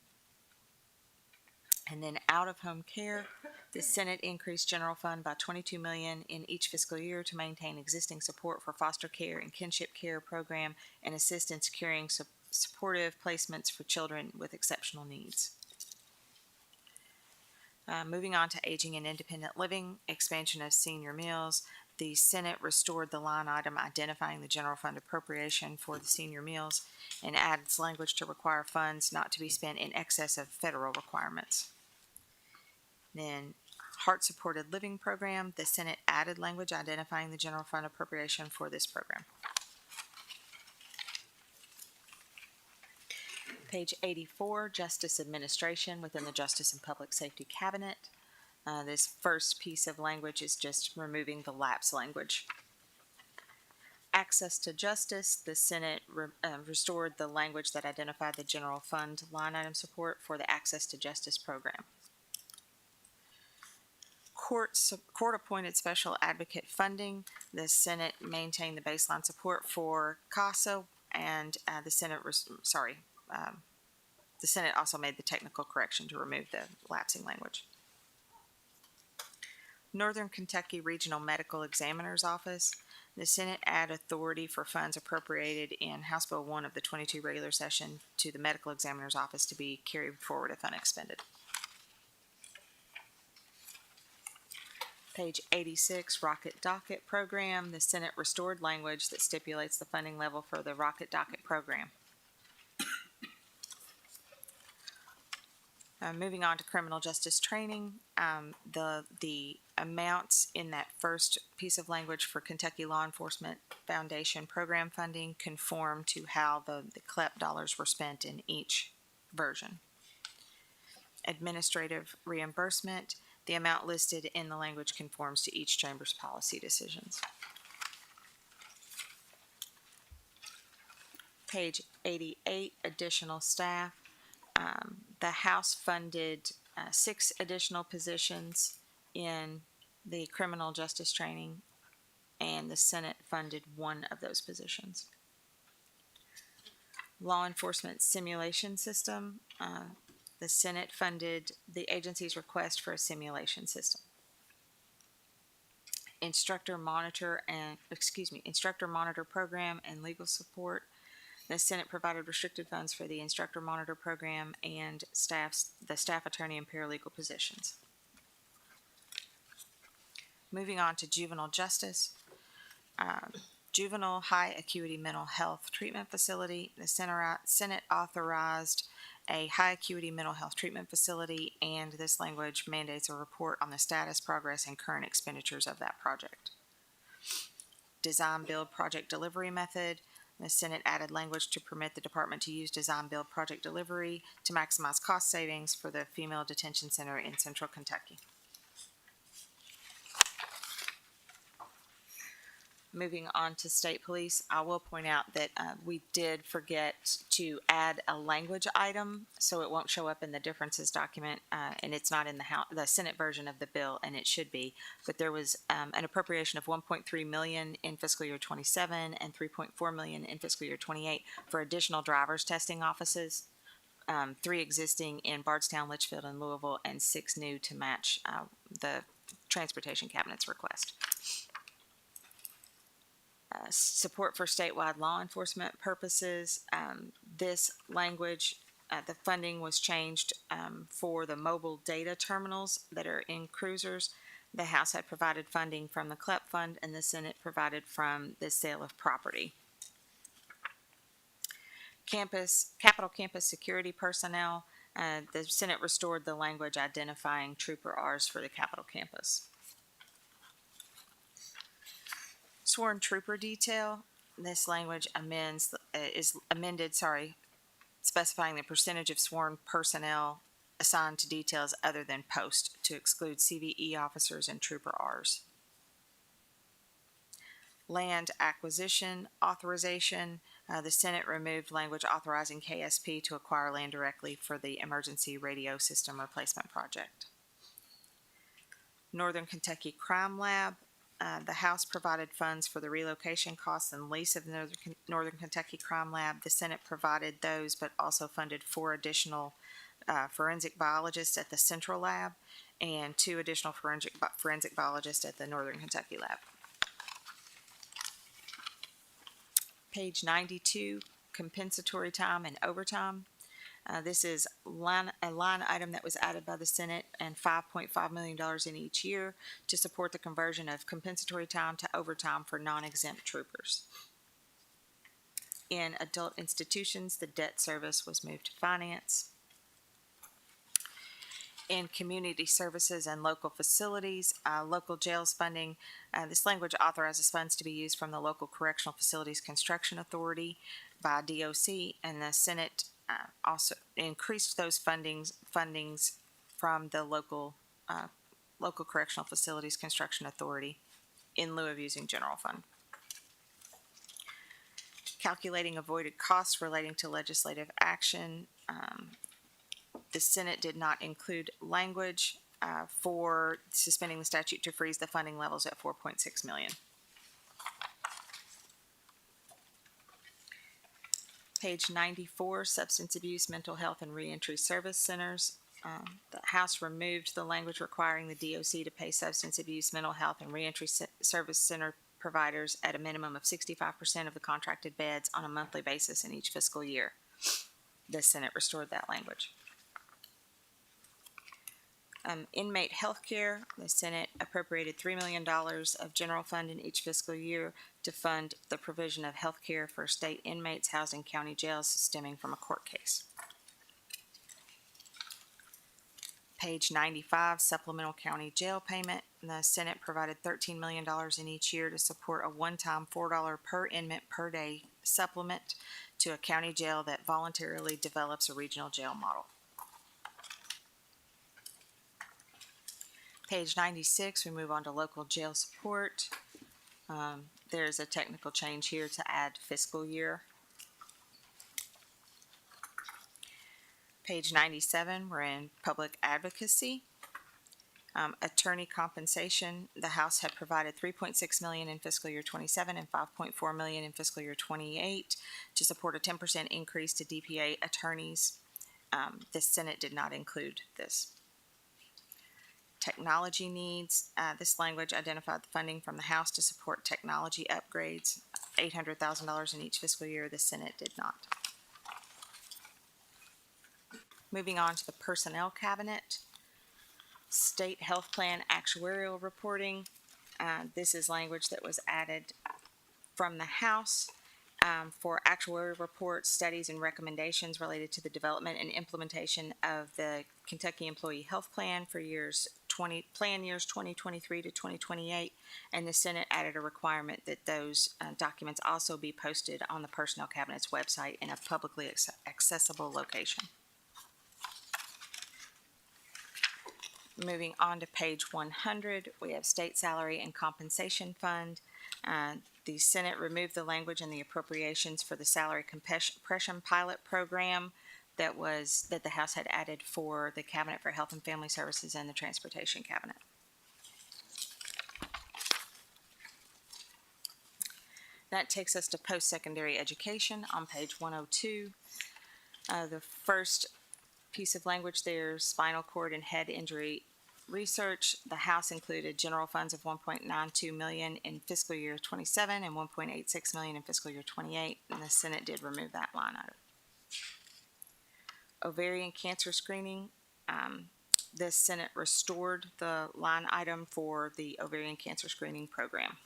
And then out-of-home care, the Senate increased general fund by $22 million in each fiscal year to maintain existing support for foster care and kinship care program and assist in securing supportive placements for children with exceptional needs. Moving on to aging and independent living, expansion of senior meals. The Senate restored the line item identifying the general fund appropriation for the senior meals and adds language to require funds not to be spent in excess of federal requirements. Then heart-supported living program, the Senate added language identifying the general fund appropriation for this program. Page 84, Justice Administration within the Justice and Public Safety Cabinet. This first piece of language is just removing the lapse language. Access to justice, the Senate restored the language that identified the general fund line item support for the Access to Justice program. Court-appointed special advocate funding, the Senate maintained the baseline support for CASA, and the Senate also made the technical correction to remove the lapsing language. Northern Kentucky Regional Medical Examiner's Office, the Senate add authority for funds appropriated in House Bill 1 of the 22 regular session to the Medical Examiner's Office to be carried forward if unexpended. Page 86, Rocket Docket Program, the Senate restored language that stipulates the funding level for the Rocket Docket Program. Moving on to criminal justice training, the amounts in that first piece of language for Kentucky Law Enforcement Foundation program funding conform to how the CLEP dollars were spent in each version. Administrative reimbursement, the amount listed in the language conforms to each chamber's policy decisions. Page 88, additional staff. The House funded 6 additional positions in the criminal justice training, and the Senate funded 1 of those positions. Law enforcement simulation system, the Senate funded the agency's request for a simulation system. Instructor monitor program and legal support. The Senate provided restricted funds for the instructor monitor program and the staff attorney and paralegal positions. Moving on to juvenile justice. Juvenile high acuity mental health treatment facility. The Senate authorized a high acuity mental health treatment facility, and this language mandates a report on the status, progress, and current expenditures of that project. Design build project delivery method. The Senate added language to permit the department to use design build project delivery to maximize cost savings for the female detention center in central Kentucky. Moving on to state police, I will point out that we did forget to add a language item, so it won't show up in the differences document, and it's not in the Senate version of the bill, and it should be. But there was an appropriation of $1.3 million in fiscal year 27 and $3.4 million in fiscal year 28 for additional driver's testing offices, 3 existing in Bardstown, Litchfield, and Louisville, and 6 new to match the Transportation Cabinet's request. Support for statewide law enforcement purposes. This language, the funding was changed for the mobile data terminals that are in cruisers. The House had provided funding from the CLEP fund, and the Senate provided from the sale of property. Capitol campus security personnel. The Senate restored the language identifying trooper R's for the Capitol campus. Sworn trooper detail, this language is amended, specifying the percentage of sworn personnel assigned to details other than post to exclude CVE officers and trooper R's. Land acquisition authorization, the Senate removed language authorizing KSP to acquire land directly for the emergency radio system replacement project. Northern Kentucky Crime Lab, the House provided funds for the relocation costs and lease of the Northern Kentucky Crime Lab. The Senate provided those, but also funded 4 additional forensic biologists at the Central Lab and 2 additional forensic biologists at the Northern Kentucky Lab. Page 92, compensatory time and overtime. This is a line item that was added by the Senate and $5.5 million in each year to support the conversion of compensatory time to overtime for non-exempt troopers. In adult institutions, the debt service was moved to finance. In community services and local facilities, local jails funding, this language authorizes funds to be used from the local correctional facilities construction authority by DOC, and the Senate also increased those fundings from the local correctional facilities construction authority in lieu of using general fund. Calculating avoided costs relating to legislative action. The Senate did not include language for suspending the statute to freeze the funding levels at 4.6 million. Page 94, substance abuse, mental health, and reentry service centers. The House removed the language requiring the DOC to pay substance abuse, mental health, and reentry service center providers at a minimum of 65% of the contracted beds on a monthly basis in each fiscal year. The Senate restored that language. Inmate health care, the Senate appropriated $3 million of general fund in each fiscal year to fund the provision of health care for state inmates housed in county jails stemming from a court case. Page 95, supplemental county jail payment. The Senate provided $13 million in each year to support a one-time $4 per inmate per day supplement to a county jail that voluntarily develops a regional jail model. Page 96, we move on to local jail support. There's a technical change here to add fiscal year. Page 97, we're in public advocacy. Attorney compensation, the House had provided $3.6 million in fiscal year 27 and $5.4 million in fiscal year 28 to support a 10% increase to DPA attorneys. The Senate did not include this. Technology needs, this language identified the funding from the House to support technology upgrades, $800,000 in each fiscal year. The Senate did not. Moving on to the Personnel Cabinet. State Health Plan Actuarial Reporting. This is language that was added from the House for actuarial reports, studies, and recommendations related to the development and implementation of the Kentucky Employee Health Plan for years 2023 to 2028, and the Senate added a requirement that those documents also be posted on the Personnel Cabinet's website in a publicly accessible location. Moving on to page 100, we have State Salary and Compensation Fund. The Senate removed the language in the appropriations for the salary compression pilot program that the House had added for the Cabinet for Health and Family Services and the Transportation Cabinet. That takes us to post-secondary education on page 102. The first piece of language there, spinal cord and head injury research. The House included general funds of $1.92 million in fiscal year 27 and $1.86 million in fiscal year 28, and the Senate did remove that line item. Ovarian cancer screening. The Senate restored the line item for the ovarian cancer screening program.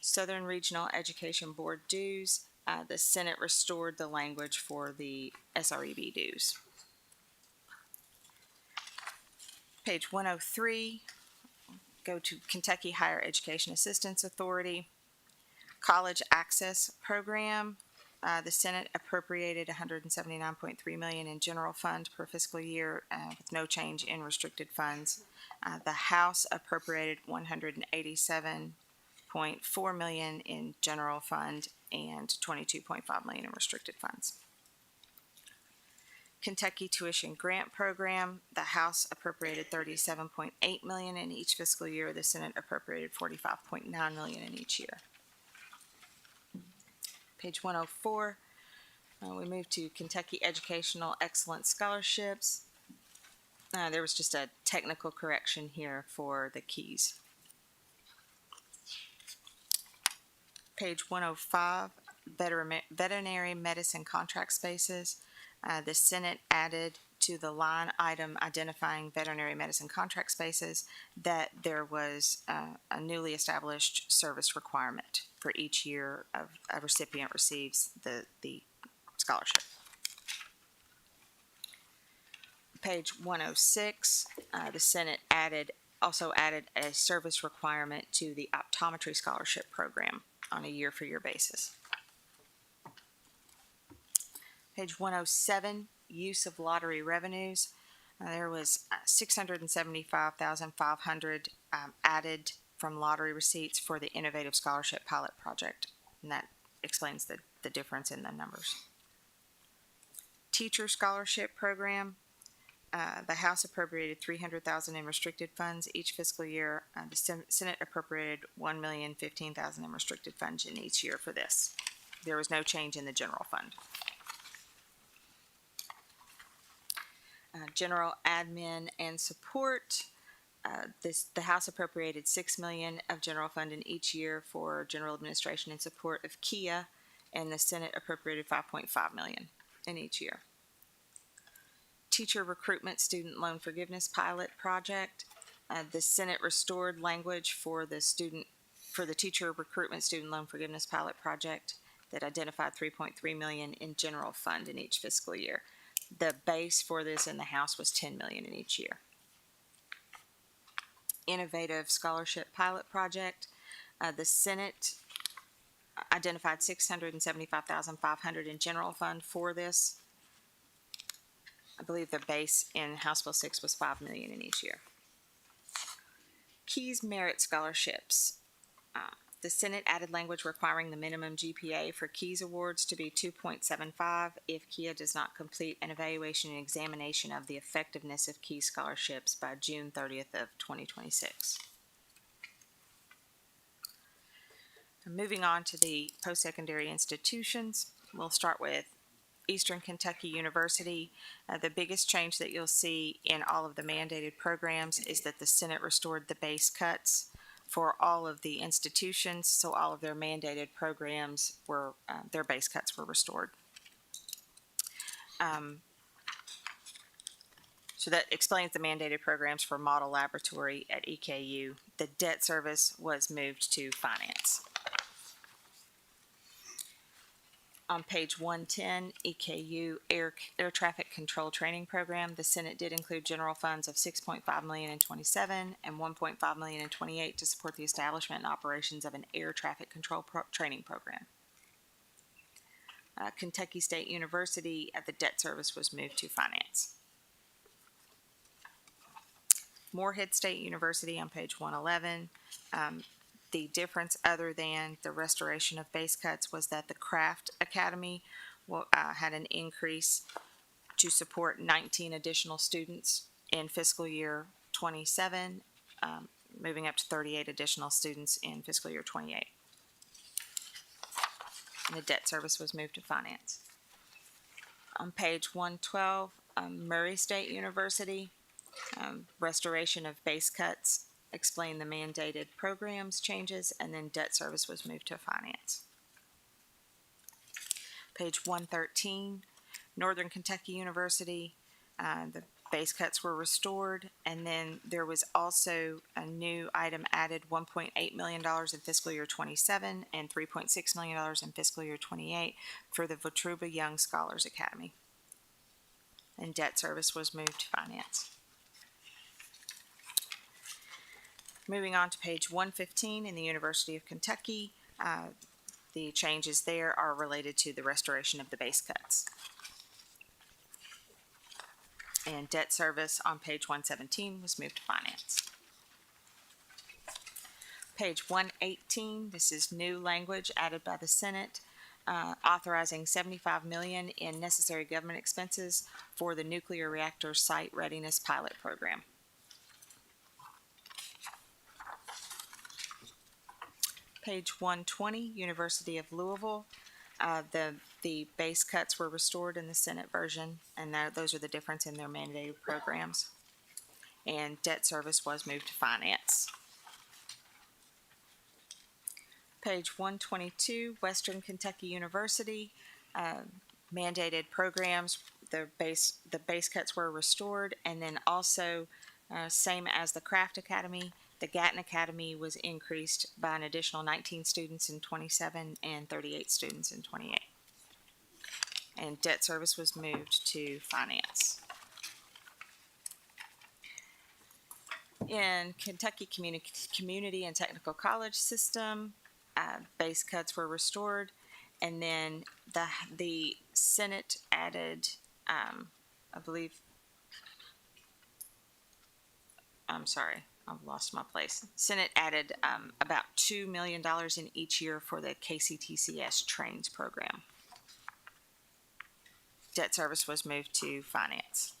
Southern Regional Education Board dues. The Senate restored the language for the SREB dues. Page 103, go to Kentucky Higher Education Assistance Authority. College Access Program. The Senate appropriated $179.3 million in general fund per fiscal year with no change in restricted funds. The House appropriated $187.4 million in general fund and $22.5 million in restricted funds. Kentucky Tuition Grant Program, the House appropriated $37.8 million in each fiscal year. The Senate appropriated $45.9 million in each year. Page 104, we move to Kentucky Educational Excellence Scholarships. There was just a technical correction here for the keys. Page 105, veterinary medicine contract spaces. The Senate added to the line item identifying veterinary medicine contract spaces that there was a newly established service requirement for each year of a recipient receives the scholarship. Page 106, the Senate also added a service requirement to the optometry scholarship program on a year-for-year basis. Page 107, use of lottery revenues. There was 675,500 added from lottery receipts for the Innovative Scholarship Pilot Project, and that explains the difference in the numbers. Teacher Scholarship Program. The House appropriated $300,000 in restricted funds each fiscal year. The Senate appropriated $1,015,000 in restricted funds in each year for this. There was no change in the general fund. General admin and support. The House appropriated $6 million of general fund in each year for general administration and support of KIA, and the Senate appropriated $5.5 million in each year. Teacher recruitment student loan forgiveness pilot project. The Senate restored language for the teacher recruitment student loan forgiveness pilot project that identified $3.3 million in general fund in each fiscal year. The base for this in the House was $10 million in each year. Innovative Scholarship Pilot Project. The Senate identified $675,500 in general fund for this. I believe the base in House Bill 6 was $5 million in each year. Keys Merit Scholarships. The Senate added language requiring the minimum GPA for Keys Awards to be 2.75 if KIA does not complete an evaluation and examination of the effectiveness of Keys scholarships by June 30th of 2026. Moving on to the post-secondary institutions, we'll start with Eastern Kentucky University. The biggest change that you'll see in all of the mandated programs is that the Senate restored the base cuts for all of the institutions, so all of their mandated programs were, their base cuts were restored. So that explains the mandated programs for Model Laboratory at EKU. The debt service was moved to finance. On page 110, EKU Air Traffic Control Training Program, the Senate did include general funds of $6.5 million in 27 and $1.5 million in 28 to support the establishment and operations of an air traffic control training program. Kentucky State University, the debt service was moved to finance. Morehead State University on page 111. The difference, other than the restoration of base cuts, was that the Craft Academy had an increase to support 19 additional students in fiscal year 27, moving up to 38 additional students in fiscal year 28. And the debt service was moved to finance. On page 112, Murray State University, restoration of base cuts, explain the mandated programs changes, and then debt service was moved to finance. Page 113, Northern Kentucky University, the base cuts were restored, and then there was also a new item added, $1.8 million in fiscal year 27 and $3.6 million in fiscal year 28 for the Votruba Young Scholars Academy. And debt service was moved to finance. Moving on to page 115 in the University of Kentucky, the changes there are related to the restoration of the base cuts. And debt service on page 117 was moved to finance. Page 118, this is new language added by the Senate, authorizing $75 million in necessary government expenses for the nuclear reactor site readiness pilot program. Page 120, University of Louisville. The base cuts were restored in the Senate version, and those are the difference in their mandated programs. And debt service was moved to finance. Page 122, Western Kentucky University. Mandated programs, the base cuts were restored, and then also, same as the Craft Academy, the Gatton Academy was increased by an additional 19 students in 27 and 38 students in 28. And debt service was moved to finance. In Kentucky Community and Technical College System, base cuts were restored, and then the Senate added, I believe, I'm sorry, I've lost my place. Senate added about $2 million in each year for the KCTCS trains program. Debt service was moved to finance.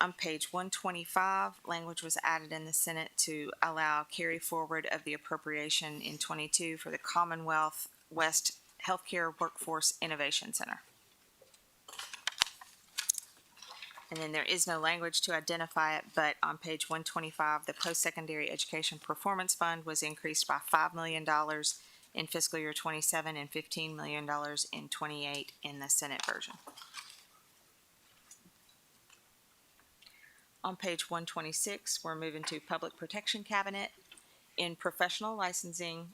On page 125, language was added in the Senate to allow carry forward of the appropriation in 22 for the Commonwealth West Healthcare Workforce Innovation Center. And then there is no language to identify it, but on page 125, the Post-Secondary Education Performance Fund was increased by $5 million in fiscal year 27 and $15 million in 28 in the Senate version. On page 126, we're moving to Public Protection Cabinet. In professional licensing,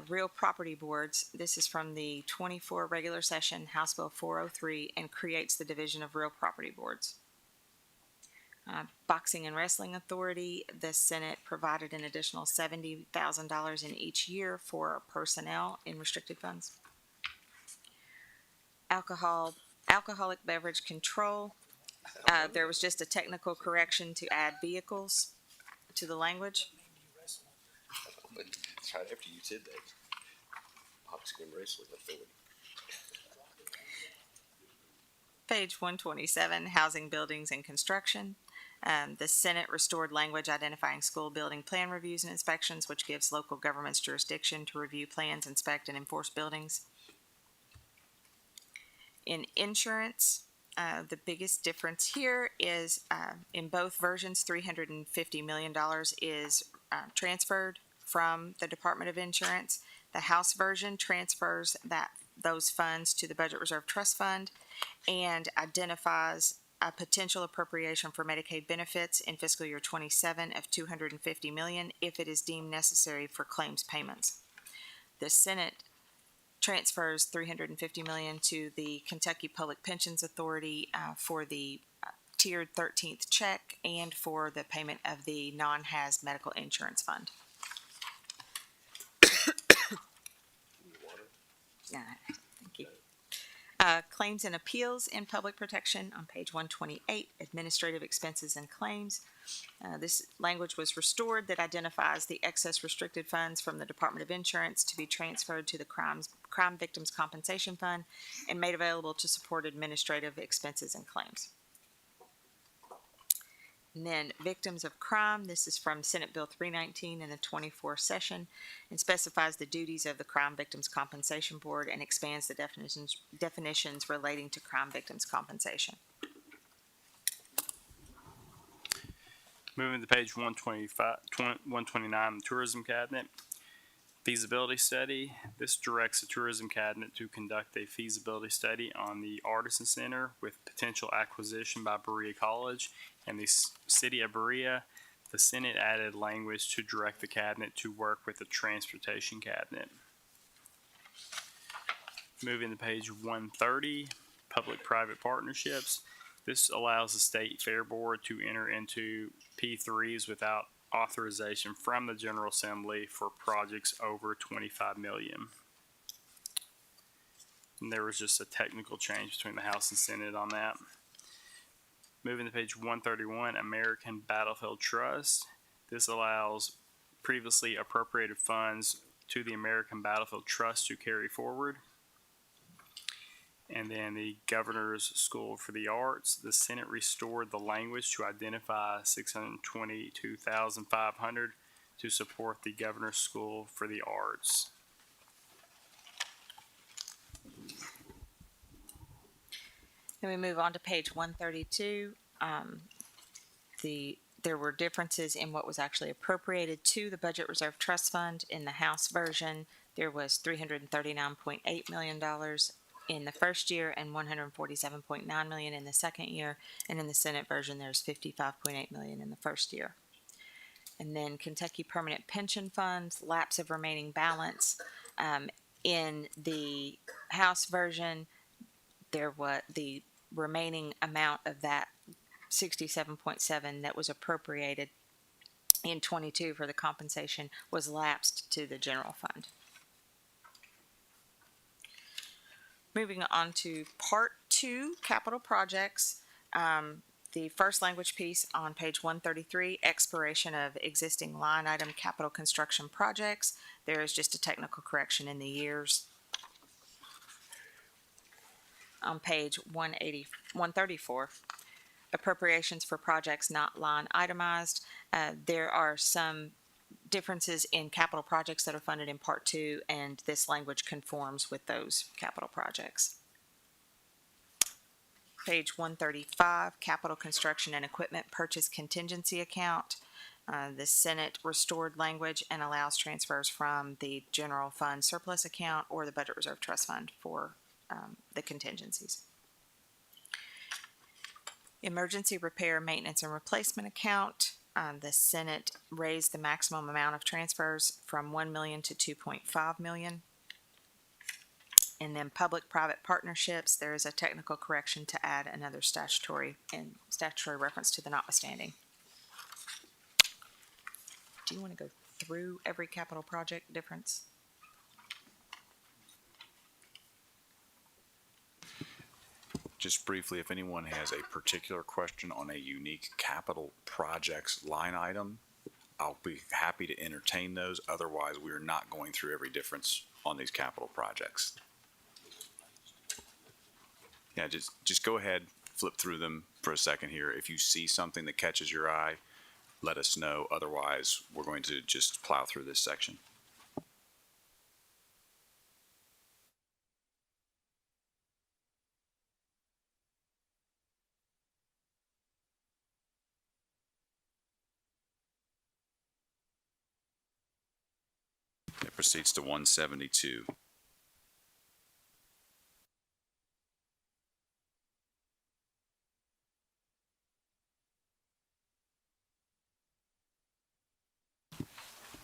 real property boards, this is from the 24 regular session, House Bill 403, and creates the Division of Real Property Boards. Boxing and Wrestling Authority, the Senate provided an additional $70,000 in each year for personnel in restricted funds. Alcoholic beverage control, there was just a technical correction to add vehicles to the language. It's right after you said that. Boxing and Wrestling Authority. Page 127, Housing, Buildings, and Construction. The Senate restored language identifying school building plan reviews and inspections, which gives local governments jurisdiction to review plans, inspect, and enforce buildings. In insurance, the biggest difference here is in both versions, $350 million is transferred from the Department of Insurance. The House version transfers those funds to the Budget Reserve Trust Fund and identifies a potential appropriation for Medicaid benefits in fiscal year 27 of $250 million if it is deemed necessary for claims payments. The Senate transfers $350 million to the Kentucky Public Pensions Authority for the tiered 13th check and for the payment of the non-HAS medical insurance fund. Thank you. Claims and appeals in public protection on page 128, administrative expenses and claims. This language was restored that identifies the excess restricted funds from the Department of Insurance to be transferred to the Crime Victims Compensation Fund and made available to support administrative expenses and claims. And then victims of crime, this is from Senate Bill 319 in the 24 session, and specifies the duties of the Crime Victims Compensation Board and expands the definitions relating to crime victims compensation. Moving to page 129, the Tourism Cabinet. Feasibility study. This directs the Tourism Cabinet to conduct a feasibility study on the Artisan Center with potential acquisition by Berea College and the City of Berea. The Senate added language to direct the Cabinet to work with the Transportation Cabinet. Moving to page 130, Public-Private Partnerships. This allows the State Fair Board to enter into P3s without authorization from the General Assembly for projects over $25 million. And there was just a technical change between the House and Senate on that. Moving to page 131, American Battlefield Trust. This allows previously appropriated funds to the American Battlefield Trust to carry forward. And then the Governor's School for the Arts. The Senate restored the language to identify $622,500 to support the Governor's School for the Arts. Then we move on to page 132. There were differences in what was actually appropriated to the Budget Reserve Trust Fund. In the House version, there was $339.8 million in the first year and 147.9 million in the second year. And in the Senate version, there's 55.8 million in the first year. And then Kentucky Permanent Pension Funds, lapse of remaining balance. In the House version, there was the remaining amount of that 67.7 that was appropriated in 22 for the compensation was lapsed to the general fund. Moving on to Part 2, Capital Projects. The first language piece on page 133, expiration of existing line item capital construction projects. There is just a technical correction in the years. On page 134, appropriations for projects not line itemized. There are some differences in capital projects that are funded in Part 2, and this language conforms with those capital projects. Page 135, capital construction and equipment purchase contingency account. The Senate restored language and allows transfers from the general fund surplus account or the budget reserve trust fund for the contingencies. Emergency repair, maintenance, and replacement account. The Senate raised the maximum amount of transfers from 1 million to 2.5 million. And then public-private partnerships, there is a technical correction to add another statutory reference to the notwithstanding. Do you want to go through every capital project difference? Just briefly, if anyone has a particular question on a unique capital projects line item, I'll be happy to entertain those. Otherwise, we are not going through every difference on these capital projects. Yeah, just go ahead, flip through them for a second here. If you see something that catches your eye, let us know. Otherwise, we're going to just plow through this section. It proceeds to 172.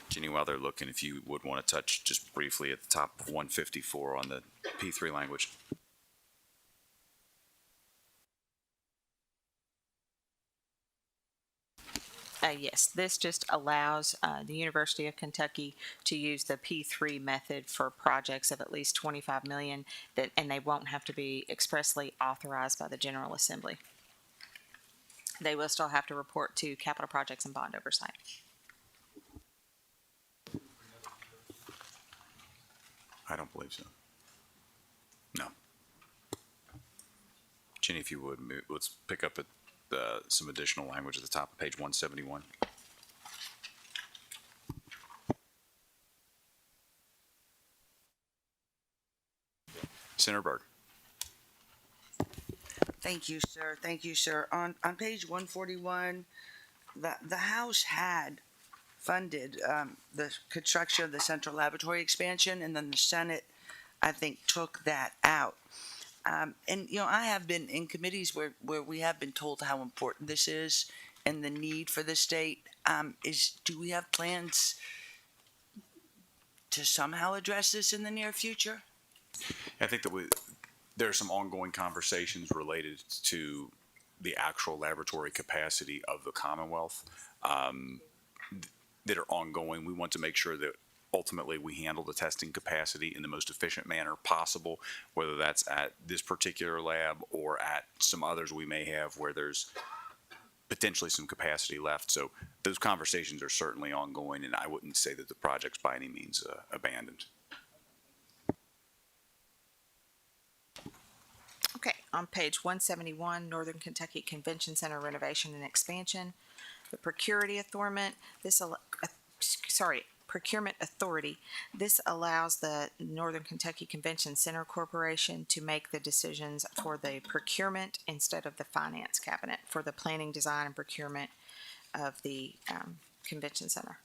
Jenny, while they're looking, if you would want to touch just briefly at the top of 154 on the P3 language. Yes, this just allows the University of Kentucky to use the P3 method for projects of at least 25 million, and they won't have to be expressly authorized by the General Assembly. They will still have to report to capital projects and bond oversight. I don't believe so. No. Jenny, if you would, let's pick up at some additional language at the top of page 171. Senator Berg. Thank you, sir. Thank you, sir. On page 141, the House had funded the construction of the central laboratory expansion, and then the Senate, I think, took that out. And, you know, I have been in committees where we have been told how important this is and the need for the state. Do we have plans to somehow address this in the near future? I think that there are some ongoing conversations related to the actual laboratory capacity of the Commonwealth that are ongoing. We want to make sure that ultimately we handle the testing capacity in the most efficient manner possible, whether that's at this particular lab or at some others we may have where there's potentially some capacity left. So those conversations are certainly ongoing, and I wouldn't say that the project's by any means abandoned. Okay, on page 171, Northern Kentucky Convention Center renovation and expansion. The Procurement Authority. This allows the Northern Kentucky Convention Center Corporation to make the decisions for the procurement instead of the finance cabinet for the planning, design, and procurement of the convention center.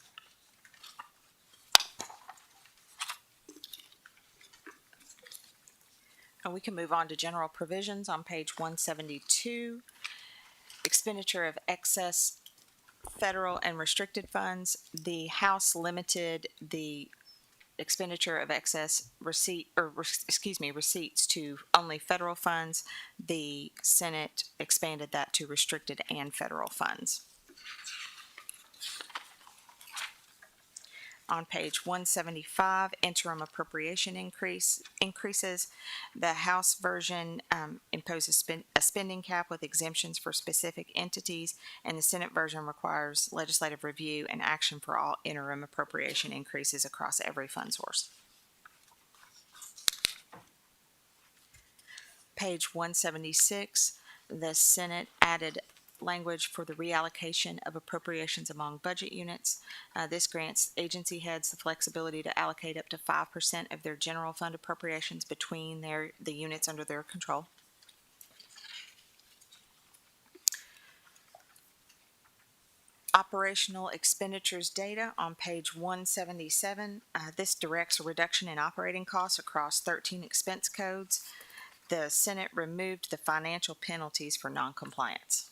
We can move on to general provisions on page 172. Expenditure of excess federal and restricted funds. The House limited the expenditure of excess receipts to only federal funds. The Senate expanded that to restricted and federal funds. On page 175, interim appropriation increases. The House version imposes a spending cap with exemptions for specific entities, and the Senate version requires legislative review and action for all interim appropriation increases across every fund source. Page 176, the Senate added language for the reallocation of appropriations among budget units. This grants agency heads the flexibility to allocate up to 5% of their general fund appropriations between the units under their control. Operational expenditures data on page 177. This directs a reduction in operating costs across 13 expense codes. The Senate removed the financial penalties for noncompliance.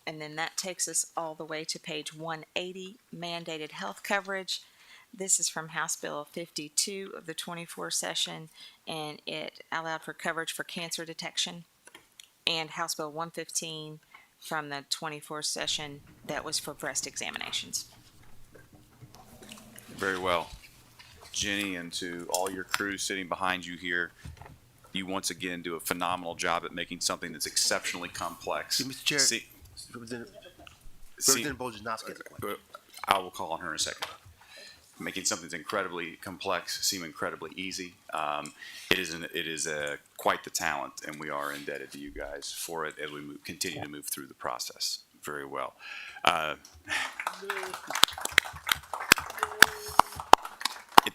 And then that takes us all the way to page 180, mandated health coverage. This is from House Bill 52 of the 24 session, and it allowed for coverage for cancer detection. And House Bill 115 from the 24 session, that was for breast examinations. Very well. Jenny, and to all your crew sitting behind you here, you once again do a phenomenal job at making something that's exceptionally complex. Mr. Chair, Representative Bojanowski has a question. I will call on her in a second. Making something that's incredibly complex seem incredibly easy. It is quite the talent, and we are indebted to you guys for it as we continue to move through the process. Very well. At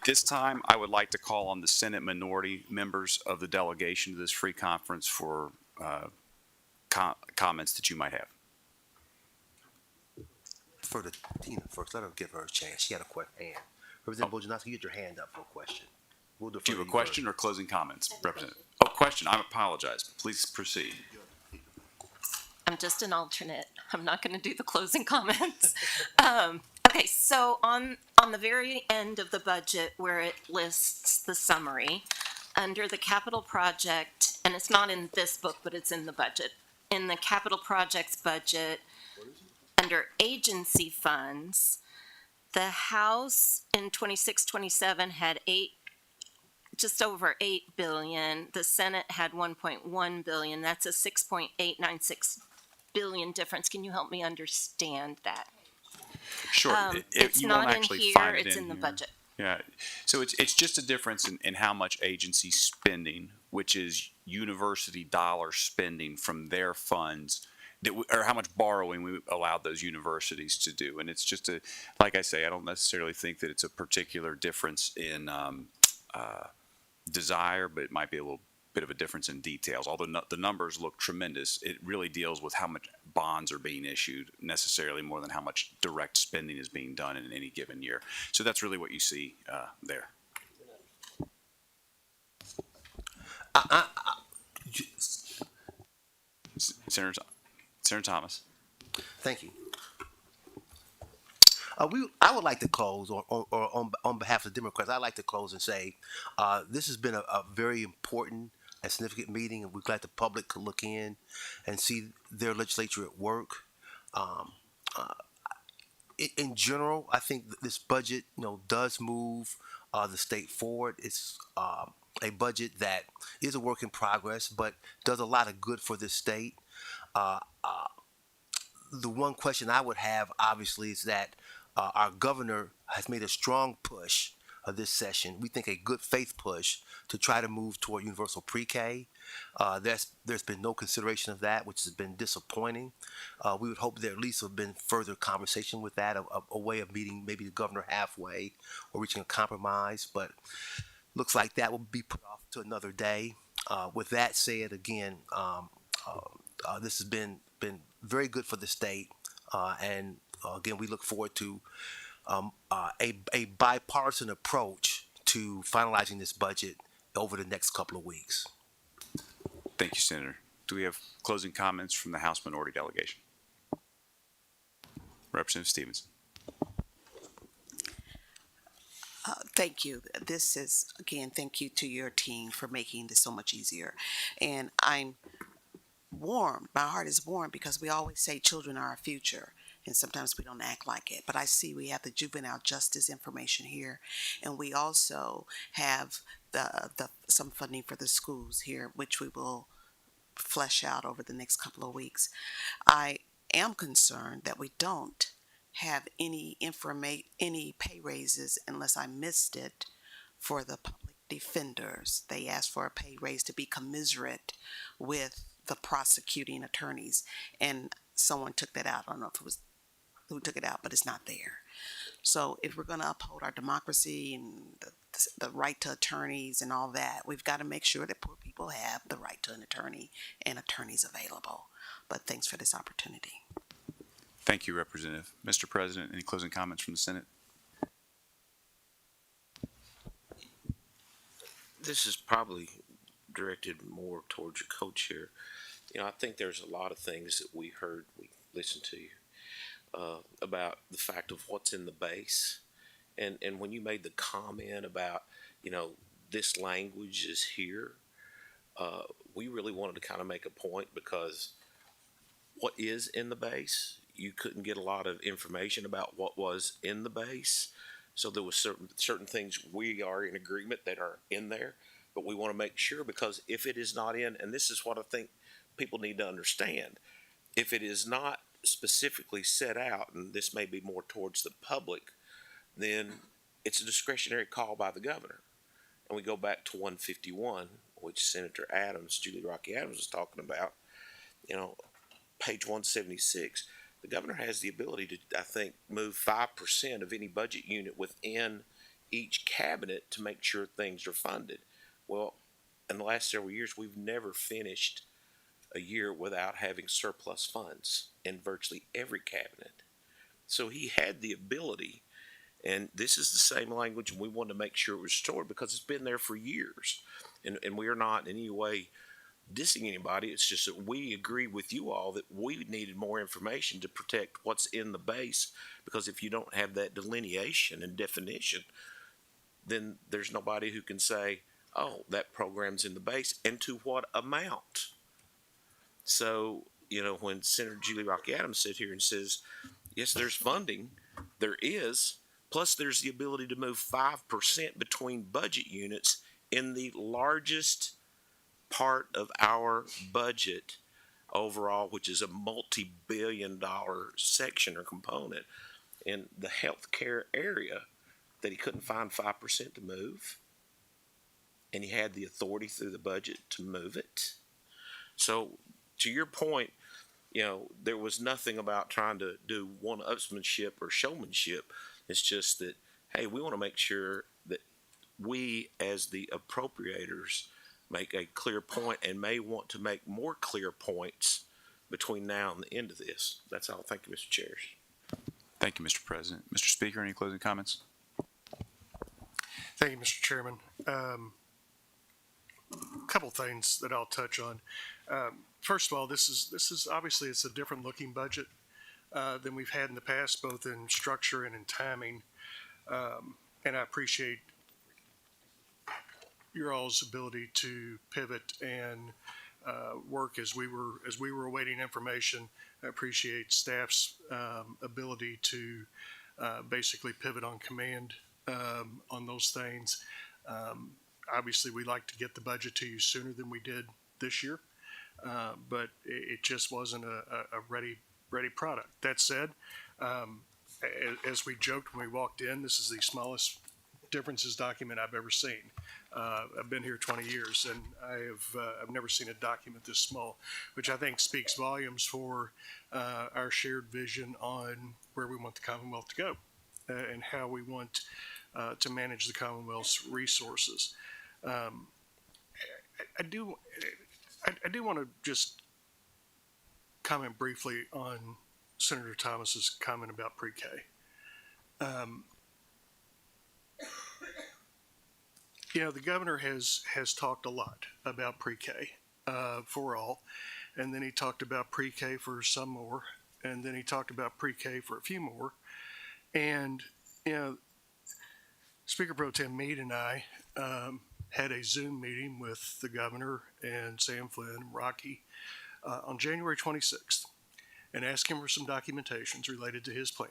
this time, I would like to call on the Senate minority members of the delegation to this free conference for comments that you might have. For the Tina first, let her give her a chance. She had a hand. Representative Bojanowski, you get your hand up for a question. We'll defer Do you to have a question or closing comments, Representative? Oh, question. I apologize. Please proceed. I'm just an alternate. I'm not going to do the closing comments. Okay, so on the very end of the budget where it lists the summary, under the capital project, and it's not in this book, but it's in the budget, in the capital projects budget, under agency funds, the House in 26-27 had just over 8 billion. The Senate had 1.1 billion. That's a 6.896 billion difference. Can you help me understand that? Sure. It's you not won't in actually here, find it it's in the here. budget. Yeah. So it's just a difference in how much agency spending, which is university dollar spending from their funds, or how much borrowing we allowed those universities to do. And it's just like I say, I don't necessarily think that it's a particular difference in desire, but it might be a little bit of a difference in details. Although the numbers look tremendous, it really deals with how much bonds are being issued necessarily more than how much direct spending is being done in any given year. So that's really what you see there. Senator Thomas. Thank you. I would like to close, or on behalf of the Democrats, I'd like to close and say this has been a very important and significant meeting, and we're glad the public could look in and see their legislature at work. In general, I think that this budget, does move the state forward. It's a budget that is a work in progress, but does a lot of good for the state. The one question I would have, obviously, is that our governor has made a strong push this session. We think a good faith push to try to move toward universal pre-K. There's been no consideration of that, which has been disappointing. We would hope there at least have been further conversation with that, a way of meeting maybe the governor halfway or reaching a compromise. But looks like that will be put off to another day. With that said, again, this has been very good for the state, and again, we look forward to a bipartisan approach to finalizing this budget over the next couple of weeks. Thank you, Senator. Do we have closing comments from the House Minority Delegation? Representative Stevenson. Thank you. This is, again, thank you to your team for making this so much easier. And I'm warm. My heart is warm because we always say children are our future. And sometimes we don't act like it. But I see we have the juvenile justice information here. And we also have some funding for the schools here, which we will flesh out over the next couple of weeks. I am concerned that we don't have any pay raises unless I missed it for the public defenders. They asked for a pay raise to be commensurate with the prosecuting attorneys, and someone took that out. I don't know if it was who took it out, but it's not there. So if we're going to uphold our democracy and the right to attorneys and all that, we've got to make sure that poor people have the right to an attorney and attorneys available. But thanks for this opportunity. Thank you, Representative. Mr. President, any closing comments from the Senate? This is probably directed more towards your co-chair. You know, I think there's a lot of things that we listened to about the fact of what's in the base. And when you made the comment about, you know, this language is here, we really wanted to kind of make a point because what is in the base, you couldn't get a lot of information about what was in the base. So there was certain things we are in agreement that are in there, but we want to make sure, because if it is not in, and this is what I think people need to understand, if it is not specifically set out, and this may be more towards the public, then it's a discretionary call by the governor. And we go back to 151, which Senator Adams, Julie Rocky Adams, was talking about, you know, page 176. The governor has the ability to, I think, move 5% of any budget unit within each cabinet to make sure things are funded. Well, in the last several years, we've never finished a year without having surplus funds in virtually every cabinet. So he had the ability, and this is the same language, and we wanted to make sure it was restored because it's been there for years. And we are not in any way dissing anybody. It's just that we agree with you all that we needed more information to protect what's in the base, because if you don't have that delineation and definition, then there's nobody who can say, oh, that program's in the base, and to what amount. So, you know, when Senator Julie Rocky Adams sits here and says, yes, there's funding, there is, plus there's the ability to move 5% between budget units in the largest part of our budget overall, which is a multi-billion-dollar section or component in the healthcare area, that he couldn't find 5% to move, and he had the authority through the budget to move it. So to your point, you know, there was nothing about trying to do one-upsmanship or showmanship. It's just that, hey, we want to make sure that we as the appropriators make a clear point, and may want to make more clear points between now and the end of this. That's all. Thank you, Mr. Chair. Thank you, Mr. President. Mr. Speaker, any closing comments? Thank you, Mr. Chairman. Couple things that I'll touch on. First of all, this is obviously it's a different looking budget than we've had in the past, both in structure and in timing. And I appreciate your all's ability to pivot and work as we were awaiting information. I appreciate staff's ability to basically pivot on command on those things. Obviously, we'd like to get the budget to you sooner than we did this year, but it just wasn't a ready product. That said, as we joked when we walked in, this is the smallest differences document I've ever seen. I've been here 20 years, and I've never seen a document this small, which I think speaks volumes for our shared vision on where we want the Commonwealth to go and how we want to manage the Commonwealth's resources. I do want to just comment briefly on Senator Thomas's comment about pre-K. The governor has talked a lot about pre-K for all, and then he talked about pre-K for some more, and then he talked about pre-K for a few more, and Speaker Pro Tem Meade and I had a Zoom meeting with the governor and Sam Flynn and Rocky on January 26th, and asked him for some documentations related to his plan.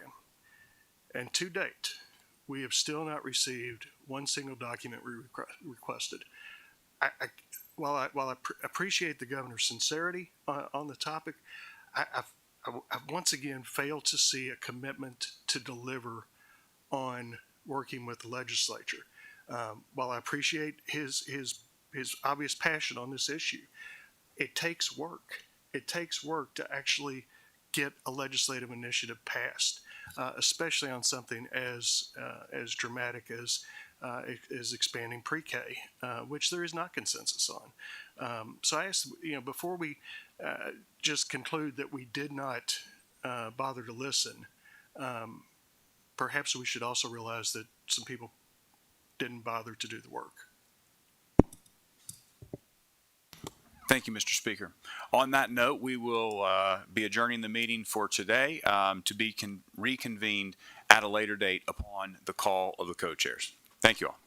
And to date, we have still not received one single document we requested. While I appreciate the governor's sincerity on the topic, I've once again failed to see a commitment to deliver on working with the legislature. While I appreciate his obvious passion on this issue, it takes work. It takes work to actually get a legislative initiative passed, especially on something as dramatic as expanding pre-K, which there is not consensus on. So I asked, before we just conclude that we did not bother to listen, perhaps we should also realize that some people didn't bother to do the work. Thank you, Mr. Speaker. On that note, we will be adjourning the meeting for today to be reconvened at a later date upon the call of the co-chairs. Thank you all.